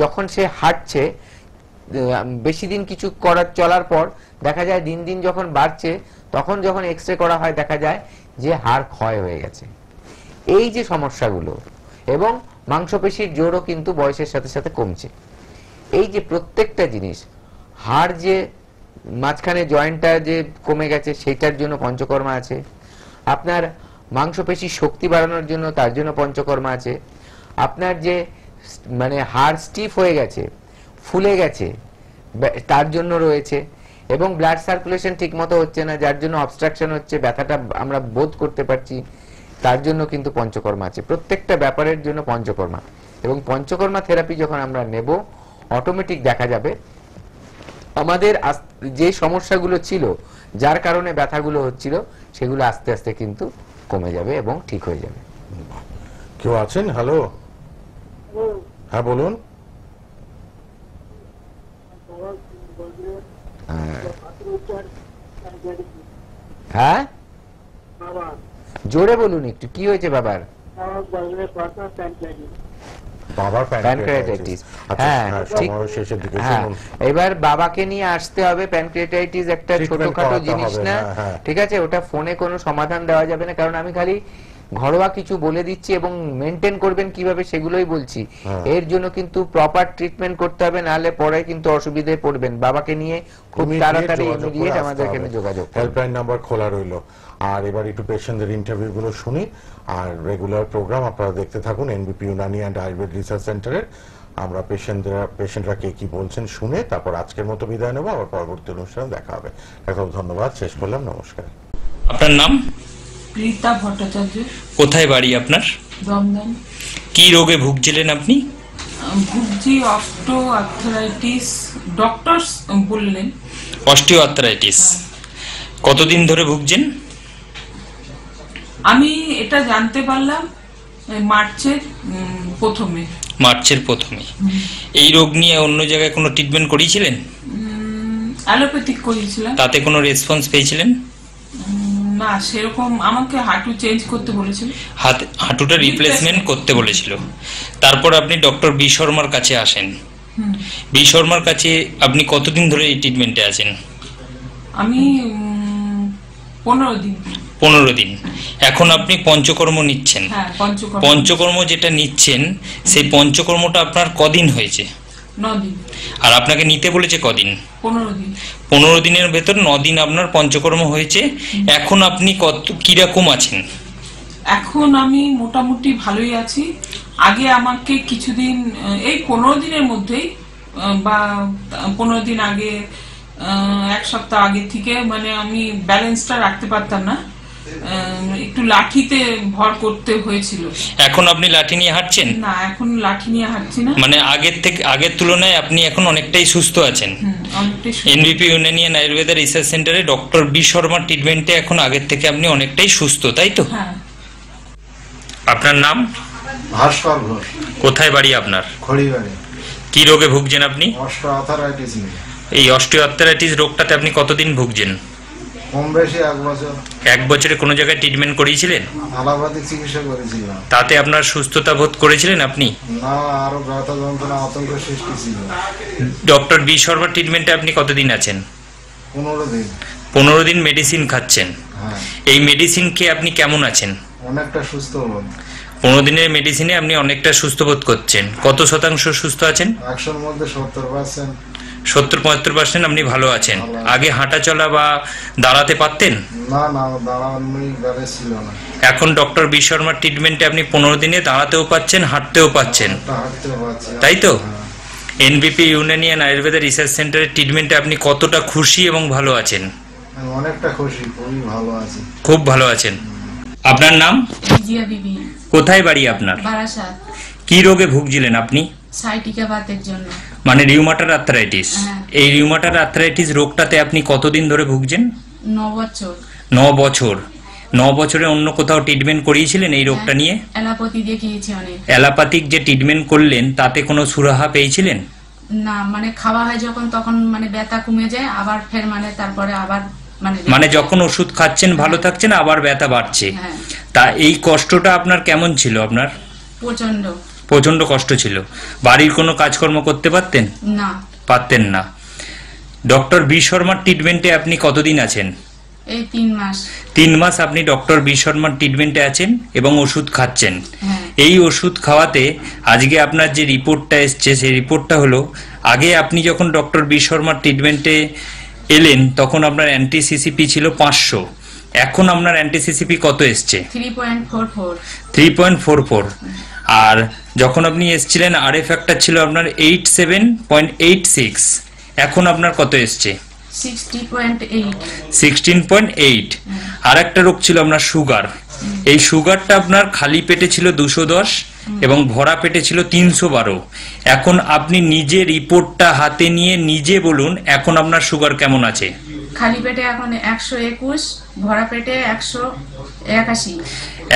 যখন সে হাঁটছে বেশি দিন কিছু চলার পর দেখা যায় দিন দিন যখন বাড়ছে, তখন যখন এক্সরে করা হয় দেখা যায় যে হাড় ক্ষয় হয়ে গেছে। এই যে সমস্যাগুলো, এবং মাংসপেশির জোরও কিন্তু বয়সের সাথে সাথে কমছে। এই যে প্রত্যেকটা জিনিস, হাড় যে মাঝখানে জয়েন্টটা যে কমে গেছে সেটার জন্য পঞ্চকর্মা আছে, আপনার মাংসপেশির শক্তি বাড়ানোর জন্য তার জন্য পঞ্চকর্মা আছে, আপনার যে মানে হাড় স্টিফ হয়ে গেছে, ফুলে গেছে তার জন্য রয়েছে, এবং ব্লাড সার্কুলেশন ঠিক মতো হচ্ছে না যার জন্য অবস্ট্রাকশন হচ্ছে, ব্যথাটা আমরা বোধ করতে পারছি, তার জন্য কিন্তু পঞ্চকর্মা আছে। প্রত্যেকটা ব্যাপারের জন্য পঞ্চকর্মা, এবং পঞ্চকর্মা থেরাপি যখন আমরা নেব অটোমেটিক দেখা যাবে আমাদের যে সমস্যাগুলো ছিল যার কারণে ব্যথাগুলো হচ্ছিল সেগুলো আস্তে আস্তে কিন্তু কমে যাবে এবং ঠিক হয়ে যাবে। কেউ আছেন? হ্যালো, হ্যাঁ বলুন। হ্যাঁ জোরে বলুন একটু, কি হয়েছে বাবার? বাবার প্যানক্রিয়াটাইটিস। হ্যাঁ, ঠিক। শেষের দিকে হ্যাঁ, এবার বাবাকে নিয়ে আসতে হবে। প্যানক্রিয়াটাইটিস একটা ছোটখাটো জিনিস না, ঠিক আছে? ওটা ফোনে কোনো সমাধান দেওয়া যাবে না, কারণ আমি খালি ঘরোয়া কিছু বলে দিচ্ছি এবং মেনটেন করবেন কিভাবে সেগুলোই বলছি। এর জন্য কিন্তু প্রপার ট্রিটমেন্ট করতে হবে, নাহলে পরে কিন্তু অসুবিধায় পড়বেন। বাবাকে নিয়ে খুব তাড়াতাড়ি ইমিডিয়েট আমাদের এখানে যোগাযোগ। হেল্পলাইন নাম্বার খোলা রইল। আর এবার একটু পেশেন্টদের ইন্টারভিউ গুলো শুনি, আর রেগুলার প্রোগ্রাম আপনারা দেখতে থাকুন এনবিপি ইউনানি অ্যান্ড আয়ুর্বেদ রিসার্চ সেন্টারের। আমরা পেশেন্টরা কে কি বলছেন শুনে তারপর আজকের মতো বিদায় নেবো, আবার পরবর্তী অনুষ্ঠানে দেখা হবে। ধন্যবাদ, শেষ করলাম, নমস্কার। আপনার নাম? রীতা ভট্টাচার্য। কোথায় বাড়ি আপনার? দমদম। কি রোগে ভুগছিলেন আপনি? ভুগছি অস্টিও আর্থ্রাইটিস, ডক্টর বললেন। অস্টিও আর্থ্রাইটিস কতদিন ধরে ভুগছেন? আমি এটা জানতে পারলাম মার্চের প্রথমে। মার্চের প্রথমে। এই রোগ নিয়ে অন্য জায়গায় কোনো ট্রিটমেন্ট করিয়েছিলেন? অ্যালোপ্যাথিক করিয়েছিলাম। তাতে কোনো রেসপন্স পেয়েছিলেন? না, সেরকম আমাকে হাঁটু চেঞ্জ করতে বলেছিল, হাঁটুটা রিপ্লেসমেন্ট করতে বলেছিল। তারপর আপনি ডক্টর বি শর্মার কাছে আসেন। বি শর্মার কাছে আপনি কতদিন ধরে এই ট্রিটমেন্টে আছেন? আমি 15 দিন। 15 দিন। এখন আপনি পঞ্চকর্ম নিচ্ছেন। হ্যাঁ, পঞ্চকর্ম যেটা নিচ্ছেন সেই পঞ্চকর্মটা আপনার কদিন হয়েছে? 9 দিন। আর আপনাকে নিতে বলেছে কদিন? 15 দিন। 15 দিনের ভেতর 9 দিন আপনার পঞ্চকর্ম হয়েছে। এখন আপনি কিরকম আছেন? এখন আমি মোটামুটি ভালোই আছি। আগে আমাকে কিছুদিন, এই 15 দিনের মধ্যেই বা 15 দিন আগে, 1 সপ্তাহ আগে থেকে মানে আমি ব্যালেন্সটা রাখতে পারতাম না, একটু লাঠিতে ভর করতে হয়েছিল। এখন আপনি লাঠি নিয়ে হাঁটছেন? না, এখন লাঠি নিয়ে হাঁটছি না। মানে আগের তুলনায় আপনি এখন অনেকটাই সুস্থ আছেন। এনবিপি ইউনানি অ্যান্ড আয়ুর্বেদ রিসার্চ সেন্টারে ডক্টর বি শর্মার ট্রিটমেন্টে এখন আগের থেকে আপনি অনেকটাই সুস্থ, তাই তো? হ্যাঁ। আপনার নাম? ভাস্কর ঘোষ। কোথায় বাড়ি আপনার? খড়িবাড়ি। কি রোগে ভুগছেন আপনি? Osteo arthritis. এই অস্টিও আর্থ্রাইটিস রোগটাতে আপনি কতদিন ভুগছেন? কম বেশি 1 বছর। 1 বছরে কোনো জায়গায় ট্রিটমেন্ট করিয়েছিলেন? অ্যালোপ্যাথিক চিকিৎসা করেছিলাম। তাতে আপনার সুস্থতা বোধ করেছিলেন আপনি? না, আরো ব্যথা যন্ত্রণা আতঙ্ক সৃষ্টি ছিল। ডক্টর বি শর্মার ট্রিটমেন্টে আপনি কতদিন আছেন? 15 দিন। 15 দিন মেডিসিন খাচ্ছেন। হ্যাঁ। এই মেডিসিন খেয়ে আপনি কেমন আছেন? অনেকটা সুস্থ হলাম। 15 দিনের মেডিসিনে আপনি অনেকটা সুস্থ বোধ করছেন। কত শতাংশ সুস্থ আছেন? 100-র মধ্যে 70%। 70-75% আপনি ভালো আছেন। আগে হাঁটা চলা বা দাঁড়াতে পারতেন? না না, দাঁড়ানোই ব্যাপার ছিল না। এখন ডক্টর বি শর্মার ট্রিটমেন্টে আপনি 15 দিনে দাঁড়াতেও পাচ্ছেন, হাঁটতেও পাচ্ছেন, হাঁটতেও পারছি। তাই তো? এনবিপি ইউনানি অ্যান্ড আয়ুর্বেদা রিসার্চ সেন্টারের ট্রিটমেন্টে আপনি কতটা খুশি এবং ভালো আছেন? আমি অনেকটা খুশি, খুবই ভালো আছি। খুব ভালো আছেন। আপনার নাম? জিয়া বিবি। কোথায় বাড়ি আপনার? বারাসাত। কি রোগে ভুগছিলেন আপনি? সাইটিকা বাতের জন্য। মানে রিউমাটার আর্থ্রাইটিস। হ্যাঁ। এই রিউমাটার আর্থ্রাইটিস রোগটাতে আপনি কতদিন ধরে ভুগছেন? 9 বছর। 9 বছর। 9 বছরে অন্য কোথাও ট্রিটমেন্ট করিয়েছিলেন এই রোগটা নিয়ে? অ্যালোপ্যাথি দেখিয়েছি অনেক। অ্যালোপ্যাথিক যে ট্রিটমেন্ট করলেন তাতে কোনো সুরাহা পেয়েছিলেন? না, মানে খাওয়া হয় যখন তখন মানে ব্যথা কমে যায়, আবার ফের মানে তারপরে আবার মানে যখন ওষুধ খাচ্ছেন ভালো থাকছেন, আবার ব্যথা বাড়ছে। হ্যাঁ। তা এই কষ্টটা আপনার কেমন ছিল? আপনার প্রচন্ড। প্রচন্ড কষ্ট ছিল। বাড়ির কোনো কাজকর্ম করতে পারতেন? না, পারতেন না। ডক্টর বি শর্মার ট্রিটমেন্টে আপনি কতদিন আছেন? এই 3 মাস। 3 মাস আপনি ডক্টর বি শর্মার ট্রিটমেন্টে আছেন এবং ওষুধ খাচ্ছেন। হ্যাঁ। এই ওষুধ খাওয়াতে আজকে আপনার যে রিপোর্টটা এসছে সেই রিপোর্টটা হলো, আগে আপনি যখন ডক্টর বি শর্মার ট্রিটমেন্টে এলেন তখন আপনার অ্যান্টি-সিসিপি ছিল 500, এখন আপনার অ্যান্টি-সিসিপি কত এসছে? 3.44। 3.44। আর যখন আপনি এসছিলেন আরএ ফ্যাক্টর ছিল আপনার 87.86, এখন আপনার কত এসছে? 60.8। 16.8। আর একটা রোগ ছিল আপনার সুগার। এই সুগারটা আপনার খালি পেটে ছিল 210 এবং ভরা পেটে ছিল 312। এখন আপনি নিজে রিপোর্টটা হাতে নিয়ে নিজে বলুন এখন আপনার সুগার কেমন আছে? খালি পেটে এখন 121, ভরা পেটে 181।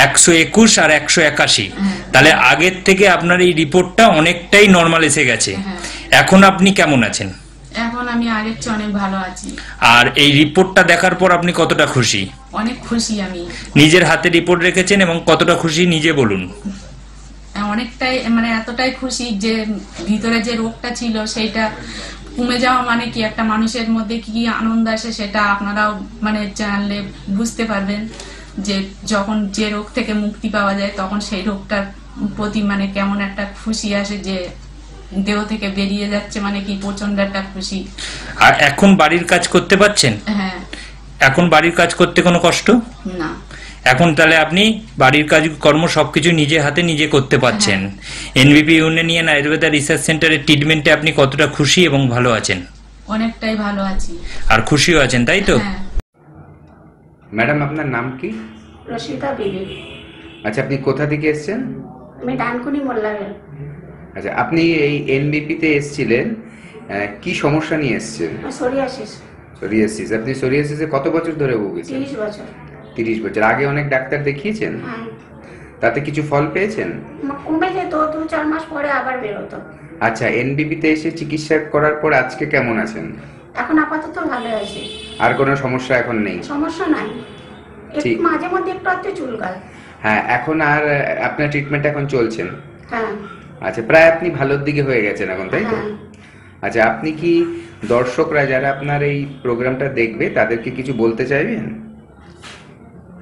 121 আর 181। তাহলে আগের থেকে আপনার এই রিপোর্টটা অনেকটাই নরমাল এসে গেছে। এখন আপনি কেমন আছেন? এখন আমি আগের চেয়ে অনেক ভালো আছি। আর এই রিপোর্টটা দেখার পর আপনি কতটা খুশি? অনেক খুশি আমি। নিজের হাতে রিপোর্ট রেখেছেন এবং কতটা খুশি নিজে বলুন। অনেকটাই, মানে এতটাই খুশি যে ভিতরে যে রোগটা ছিল সেটা কমে যাওয়া মানে কি একটা মানুষের মধ্যে কি আনন্দ আসে সেটা আপনারাও মানে জানলে বুঝতে পারবেন, যে যখন যে রোগ থেকে মুক্তি পাওয়া যায় তখন সেই রোগটার প্রতি মানে কেমন একটা খুশি আসে, যে দেহ থেকে বেরিয়ে যাচ্ছে মানে কি প্রচন্ড একটা খুশি। আর এখন বাড়ির কাজ করতে পারছেন? হ্যাঁ। এখন বাড়ির কাজ করতে কোনো কষ্ট না। এখন তাহলে আপনি বাড়ির কাজ কর্ম সবকিছু নিজে হাতে নিজে করতে পারছেন। এনবিপি ইউনানি অ্যান্ড আয়ুর্বেদা রিসার্চ সেন্টারের ট্রিটমেন্টে আপনি কতটা খুশি এবং ভালো আছেন? অনেকটাই ভালো আছি। আর খুশিও আছেন, তাই তো? হ্যাঁ। ম্যাডাম আপনার নাম কি? রশিদা বিবি। আচ্ছা, আপনি কোথা থেকে এসেছেন? আমি ডানকুনি মোল্লাগের। আচ্ছা, আপনি এই এনবিপি তে এসেছিলেন, কি সমস্যা নিয়ে এসেছেন? সোরিয়াসিস। সোরিয়াসিস। আপনি সোরিয়াসিসে কত বছর ধরে ভুগেছেন? 30 বছর। 30 বছর। আগে অনেক ডাক্তার দেখিয়েছেন? হ্যাঁ। তাতে কিছু ফল পেয়েছেন? কমে যেত, 2-4 মাস পরে আবার বেরোতো। আচ্ছা, এনবিপি তে এসে চিকিৎসা করার পর আজকে কেমন আছেন? এখন আপাতত ভালো আছি। আর কোনো সমস্যা এখন নেই? সমস্যা নাই, ঠিক। একটু মাঝে মধ্যে একটু চুলকায়। হ্যাঁ, এখন আর আপনার ট্রিটমেন্ট এখন চলছেন? হ্যাঁ। আচ্ছা, প্রায় আপনি ভালোর দিকে হয়ে গেছেন এখন, তাই তো? হ্যাঁ। আচ্ছা, আপনি কি দর্শকরা যারা আপনার এই প্রোগ্রামটা দেখবে তাদেরকে কিছু বলতে চাইবেন?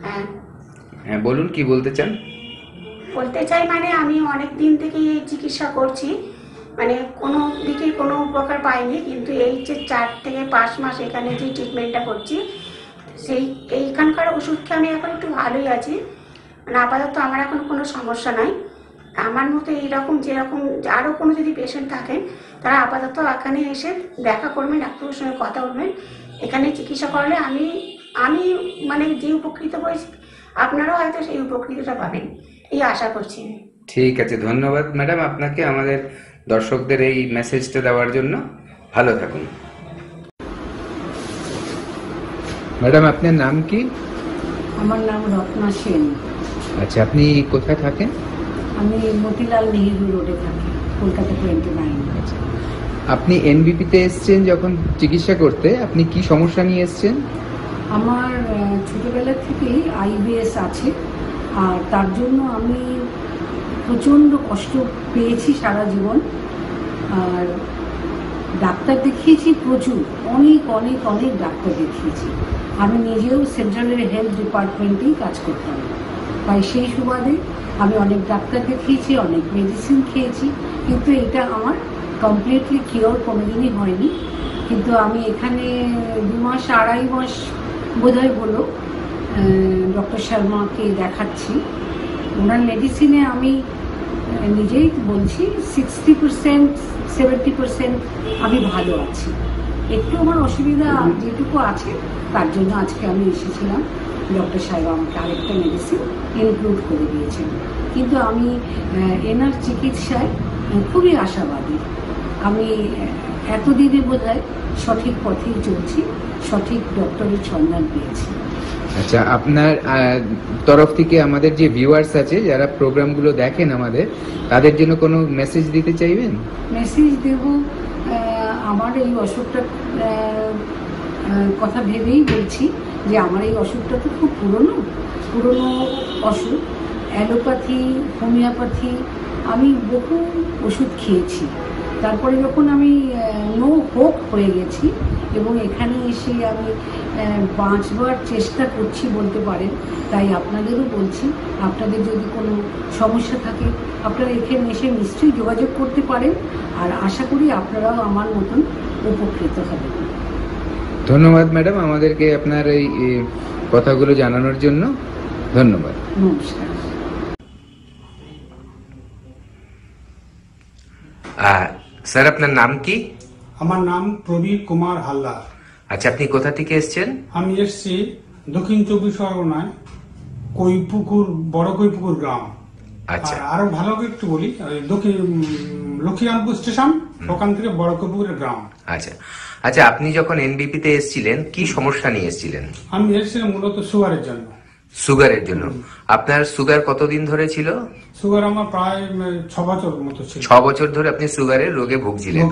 হ্যাঁ। হ্যাঁ, বলুন, কি বলতে চান? বলতে চাই মানে আমি অনেক দিন থেকে এই চিকিৎসা করছি, মানে কোনো দিকে কোনো উপকার পাইনি, কিন্তু এই যে 4 থেকে 5 মাস এখানে যে ট্রিটমেন্টটা করছি সেই এইখানকার ওষুধ খেয়ে আমি এখন একটু ভালোই আছি। মানে আপাতত আমার এখন কোনো সমস্যা নাই। আমার মতো এইরকম যেরকম আরও কোনো যদি পেশেন্ট থাকেন তারা আপাতত এখানে এসে দেখা করবেন, ডাক্তারের সঙ্গে কথা বলবেন। এখানে চিকিৎসা করলে আমি মানে যে উপকৃত হয়েছি আপনারাও হয়তো সেই উপকৃতটা পাবেন, এই আশা করছি। ঠিক আছে, ধন্যবাদ ম্যাডাম আপনাকে আমাদের দর্শকদের এই মেসেজটা দেওয়ার জন্য। ভালো থাকুন। ম্যাডাম, আপনার নাম কি? আমার নাম রত্না সেন। আচ্ছা, আপনি কোথায় থাকেন? আমি মতিলাল নেহেরু রোডে থাকি, কলকাতা 29। আচ্ছা, আপনি এনবিপি তে এসেছেন যখন চিকিৎসা করতে, আপনি কি সমস্যা নিয়ে এসেছেন? আমার ছোটবেলা থেকেই আইবিএস আছে, আর তার জন্য আমি প্রচণ্ড কষ্ট পেয়েছি সারা জীবন। আর ডাক্তার দেখিয়েছি প্রচুর, অনেক অনেক অনেক ডাক্তার দেখিয়েছি। আমি নিজেও সেন্ট্রালের হেলথ ডিপার্টমেন্টেই কাজ করতাম, তাই সেই সুবাদে আমি অনেক ডাক্তার দেখিয়েছি, অনেক মেডিসিন খেয়েছি, কিন্তু এটা আমার কমপ্লিটলি কিওর কোনোদিনই হয়নি। কিন্তু আমি এখানে 2 মাস 2.5 মাস বোধহয় হলো ডক্টর শর্মাকে দেখাচ্ছি। ওনার মেডিসিনে আমি নিজেই বলছি 60% 70% আমি ভালো আছি। একটু আমার অসুবিধা যেটুকু আছে তার জন্য আজকে আমি এসেছিলাম। ডক্টর সাহেব আমাকে আরেকটা মেডিসিন ইনক্লুড করে দিয়েছেন, কিন্তু আমি এনার চিকিৎসায় খুবই আশাবাদী। আমি এতদিনে বোধহয় সঠিক পথেই চলছি, সঠিক ডক্টরের সন্ধান পেয়েছি। আচ্ছা, আপনার তরফ থেকে আমাদের যে ভিউয়ার্স আছে যারা প্রোগ্রামগুলো দেখেন আমাদের, তাদের জন্য কোনো মেসেজ দিতে চাইবেন? মেসেজ দেব, আমার এই অসুখটা কথা ভেবেই বলছি যে আমার এই অসুখটা তো খুব পুরনো অসুখ। অ্যালোপ্যাথি, হোমিওপ্যাথি আমি বহু ওষুধ খেয়েছি। তারপরে যখন আমি নো হোপ হয়ে গেছি এবং এখানে এসে আমি বাঁচবার চেষ্টা করছি বলতে পারেন, তাই আপনাদেরও বলছি, আপনাদের যদি কোনো সমস্যা থাকে আপনারা এখানে এসে নিশ্চয়ই যোগাযোগ করতে পারেন। আর আশা করি আপনারাও আমার মতন উপকৃত হবেন। ধন্যবাদ ম্যাডাম, আমাদেরকে আপনার এই কথাগুলো জানানোর জন্য ধন্যবাদ। নমস্কার। স্যার, আপনার নাম কি? আমার নাম প্রবীর কুমার হালদার। আচ্ছা, আপনি কোথা থেকে এসেছেন? আমি এসেছি দক্ষিণ 24 পরগনায় কৈপুকুর, বড় কৈপুকুর গ্রাম। আচ্ছা, আরো ভালো করে একটু বলি, দক্ষিণ লক্ষ্মীরামপুর স্টেশন, ওখান থেকে বড় কৈপুকুরের গ্রাম। আচ্ছা আচ্ছা, আপনি যখন এনবিপি তে এসেছিলেন কি সমস্যা নিয়ে এসেছিলেন? আমি এসেছিলাম মূলত সুগারের জন্য। সুগারের জন্য? আপনার সুগার কতদিন ধরে ছিল? সুগার আমার প্রায় 6 বছর মতো ছিল। 6 বছর ধরে আপনি সুগারের রোগে ভুগছিলেন।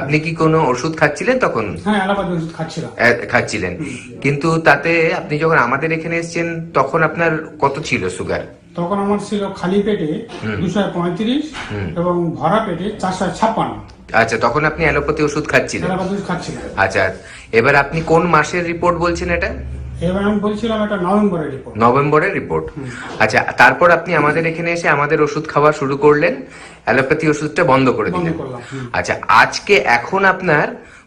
আপনি কি কোনো ওষুধ খাচ্ছিলেন তখন? হ্যাঁ, অ্যালোপ্যাথি ওষুধ খাচ্ছিলেন। কিন্তু তাতে আপনি যখন আমাদের এখানে এসেছেন তখন আপনার কত ছিল সুগার? তখন আমার ছিল খালি পেটে 235 এবং ভরা পেটে 456। আচ্ছা, তখন আপনি অ্যালোপ্যাথি ওষুধ খাচ্ছিলেন? আচ্ছা, এবার আপনি কোন মাসের রিপোর্ট বলছেন এটা? এবার আমি বলছিলাম এটা নভেম্বরের রিপোর্ট। নভেম্বরের রিপোর্ট। আচ্ছা, তারপর আপনি আমাদের এখানে এসে আমাদের ওষুধ খাওয়া শুরু করলেন, অ্যালোপ্যাথি ওষুধটা বন্ধ করে দিলেন। আচ্ছা, আজকে এখন আপনার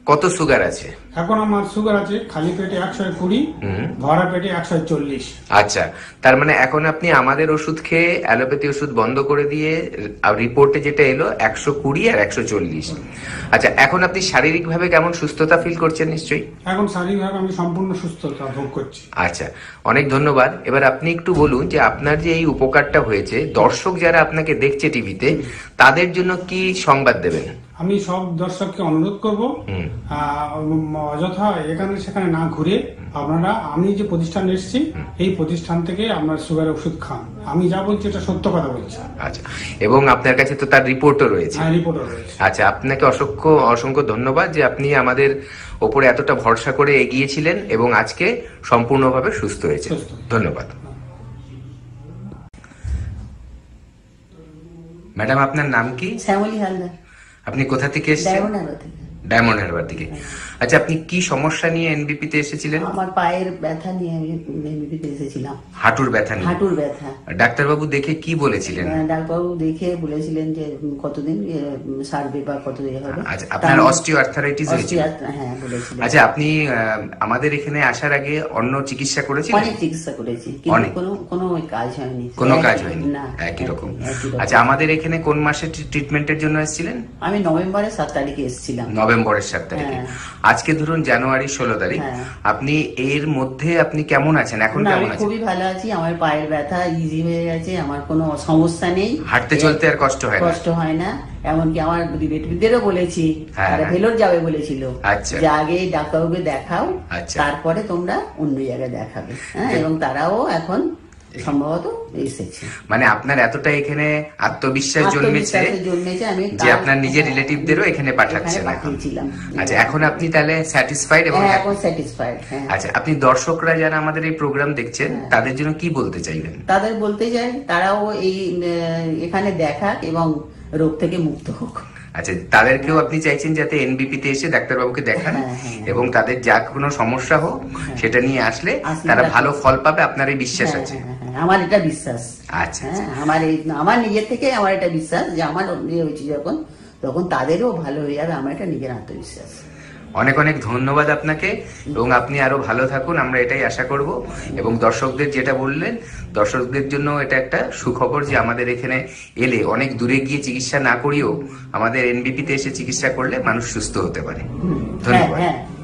কত সুগার আছে? এখন আমার সুগার আছে খালি পেটে 120, ভরা পেটে 140। আচ্ছা, তার মানে এখন আপনি আমাদের ওষুধ খেয়ে অ্যালোপ্যাথি ওষুধ বন্ধ করে দিয়ে রিপোর্টে যেটা এলো 120 আর 140। আচ্ছা, এখন আপনি শারীরিকভাবে কেমন সুস্থতা ফিল করছেন? নিশ্চয়ই এখন শারীরিকভাবে আমি সম্পূর্ণ সুস্থতা ভোগ করছি। আচ্ছা, অনেক ধন্যবাদ। এবার আপনি একটু বলুন যে আপনার যে এই উপকারটা হয়েছে, দর্শক যারা আপনাকে দেখছে টিভিতে, তাদের জন্য কি সংবাদ দেবেন? আমি সব দর্শককে অনুরোধ করব, অযথা এখানে সেখানে না ঘুরে আপনারা, আমি যে প্রতিষ্ঠানে এসেছি এই প্রতিষ্ঠান থেকে আপনার সুগারের ওষুধ খান। আমি যা বলছি এটা সত্য কথা বলছি। আচ্ছা, এবং আপনার কাছে তো তার রিপোর্টও রয়েছে? হ্যাঁ, রিপোর্টও রয়েছে। আচ্ছা, আপনাকে অসংখ্য ধন্যবাদ যে আপনি আমাদের ওপরে এতটা ভরসা করে এগিয়েছিলেন এবং আজকে সম্পূর্ণভাবে সুস্থ হয়েছে। ধন্যবাদ। ম্যাডাম, আপনার নাম কি? শ্যামলী হালদার। আপনি কোথা থেকে এসেছেন? ডায়মন্ড হারবার থেকে। আচ্ছা, আপনি কি সমস্যা নিয়ে এনবিপি তে এসেছিলেন? আমার পায়ের ব্যথা নিয়ে আমি এনবিপি তে এসেছিলাম। হাঁটুর ব্যথা নিয়ে? হাঁটুর ব্যথা। ডাক্তারবাবু দেখে কি বলেছিলেন? ডাক্তারবাবু দেখে বলেছিলেন যে কতদিন সারবে বা কত দিন হবে। আচ্ছা, আপনার অস্টিও আর্থারাইটিস হয়েছে? হ্যাঁ, বলেছিলেন। আচ্ছা, আপনি আমাদের এখানে আসার আগে অন্য চিকিৎসা করেছিলেন? অনেক চিকিৎসা করেছি, কিন্তু কোনো কাজ হয়নি। কোনো কাজ হয়নি? একই রকম। আচ্ছা, আমাদের এখানে কোন মাসে ট্রিটমেন্টের জন্য এসেছিলেন? আমি নভেম্বরের 7 তারিখে এসেছিলাম। নভেম্বরের 7 তারিখে। আজকে ধরুন জানুয়ারি 16 তারিখ। আপনি এর মধ্যে আপনি কেমন আছেন এখন? কেমন আছেন? খুবই ভালো আছি। আমার পায়ের ব্যথা ইজি হয়ে গেছে, আমার কোনো সমস্যা নেই, হাঁটতে চলতে আর কষ্ট হয় না। এমনকি আমার রিলেটিভদেরও বলেছি, তারা ভেলোর যাবে বলেছিল, যে আগে ডাক্তারবাবুকে দেখাও, তারপরে তোমরা অন্য জায়গায় দেখাবে। হ্যাঁ, এবং তারাও এখন সম্ভবত এসেছে। মানে আপনার এতটা এখানে আত্মবিশ্বাস জন্মেছে যে আপনার নিজের রিলেটিভদেরও এখানে পাঠাচ্ছেন এখন। আচ্ছা, এখন আপনি তাহলে স্যাটিসফাইড? এবং এখন স্যাটিসফাইড। আচ্ছা, আপনি দর্শকরা যারা আমাদের এই প্রোগ্রাম দেখছেন তাদের জন্য কি বলতে চাইবেন? তাদের বলতে চাই তারাও এই এখানে দেখাক এবং রোগ থেকে মুক্ত হোক। আচ্ছা, তাদেরকেও আপনি চাইছেন যাতে এনবিপি তে এসে ডাক্তারবাবুকে দেখান এবং তাদের যা কোনো সমস্যা হোক সেটা নিয়ে আসলে তারা ভালো ফল পাবে, আপনার এই বিশ্বাস আছে? আমার এটা বিশ্বাস। আচ্ছা, আমার নিজের থেকে আমার এটা বিশ্বাস যে আমার ইয়ে হয়েছে যখন, তখন তাদেরও ভালো হয়ে যাবে, আমার এটা নিজের আত্মবিশ্বাস। অনেক অনেক ধন্যবাদ আপনাকে, এবং আপনি আরো ভালো থাকুন, আমরা এটাই আশা করব। এবং দর্শকদের যেটা বললেন, দর্শকদের জন্য এটা একটা সুখবর যে আমাদের এখানে এলে অনেক দূরে গিয়ে চিকিৎসা না করিয়েও আমাদের এনবিপিতে এসে চিকিৎসা করলে মানুষ সুস্থ হতে পারে। ধন্যবাদ।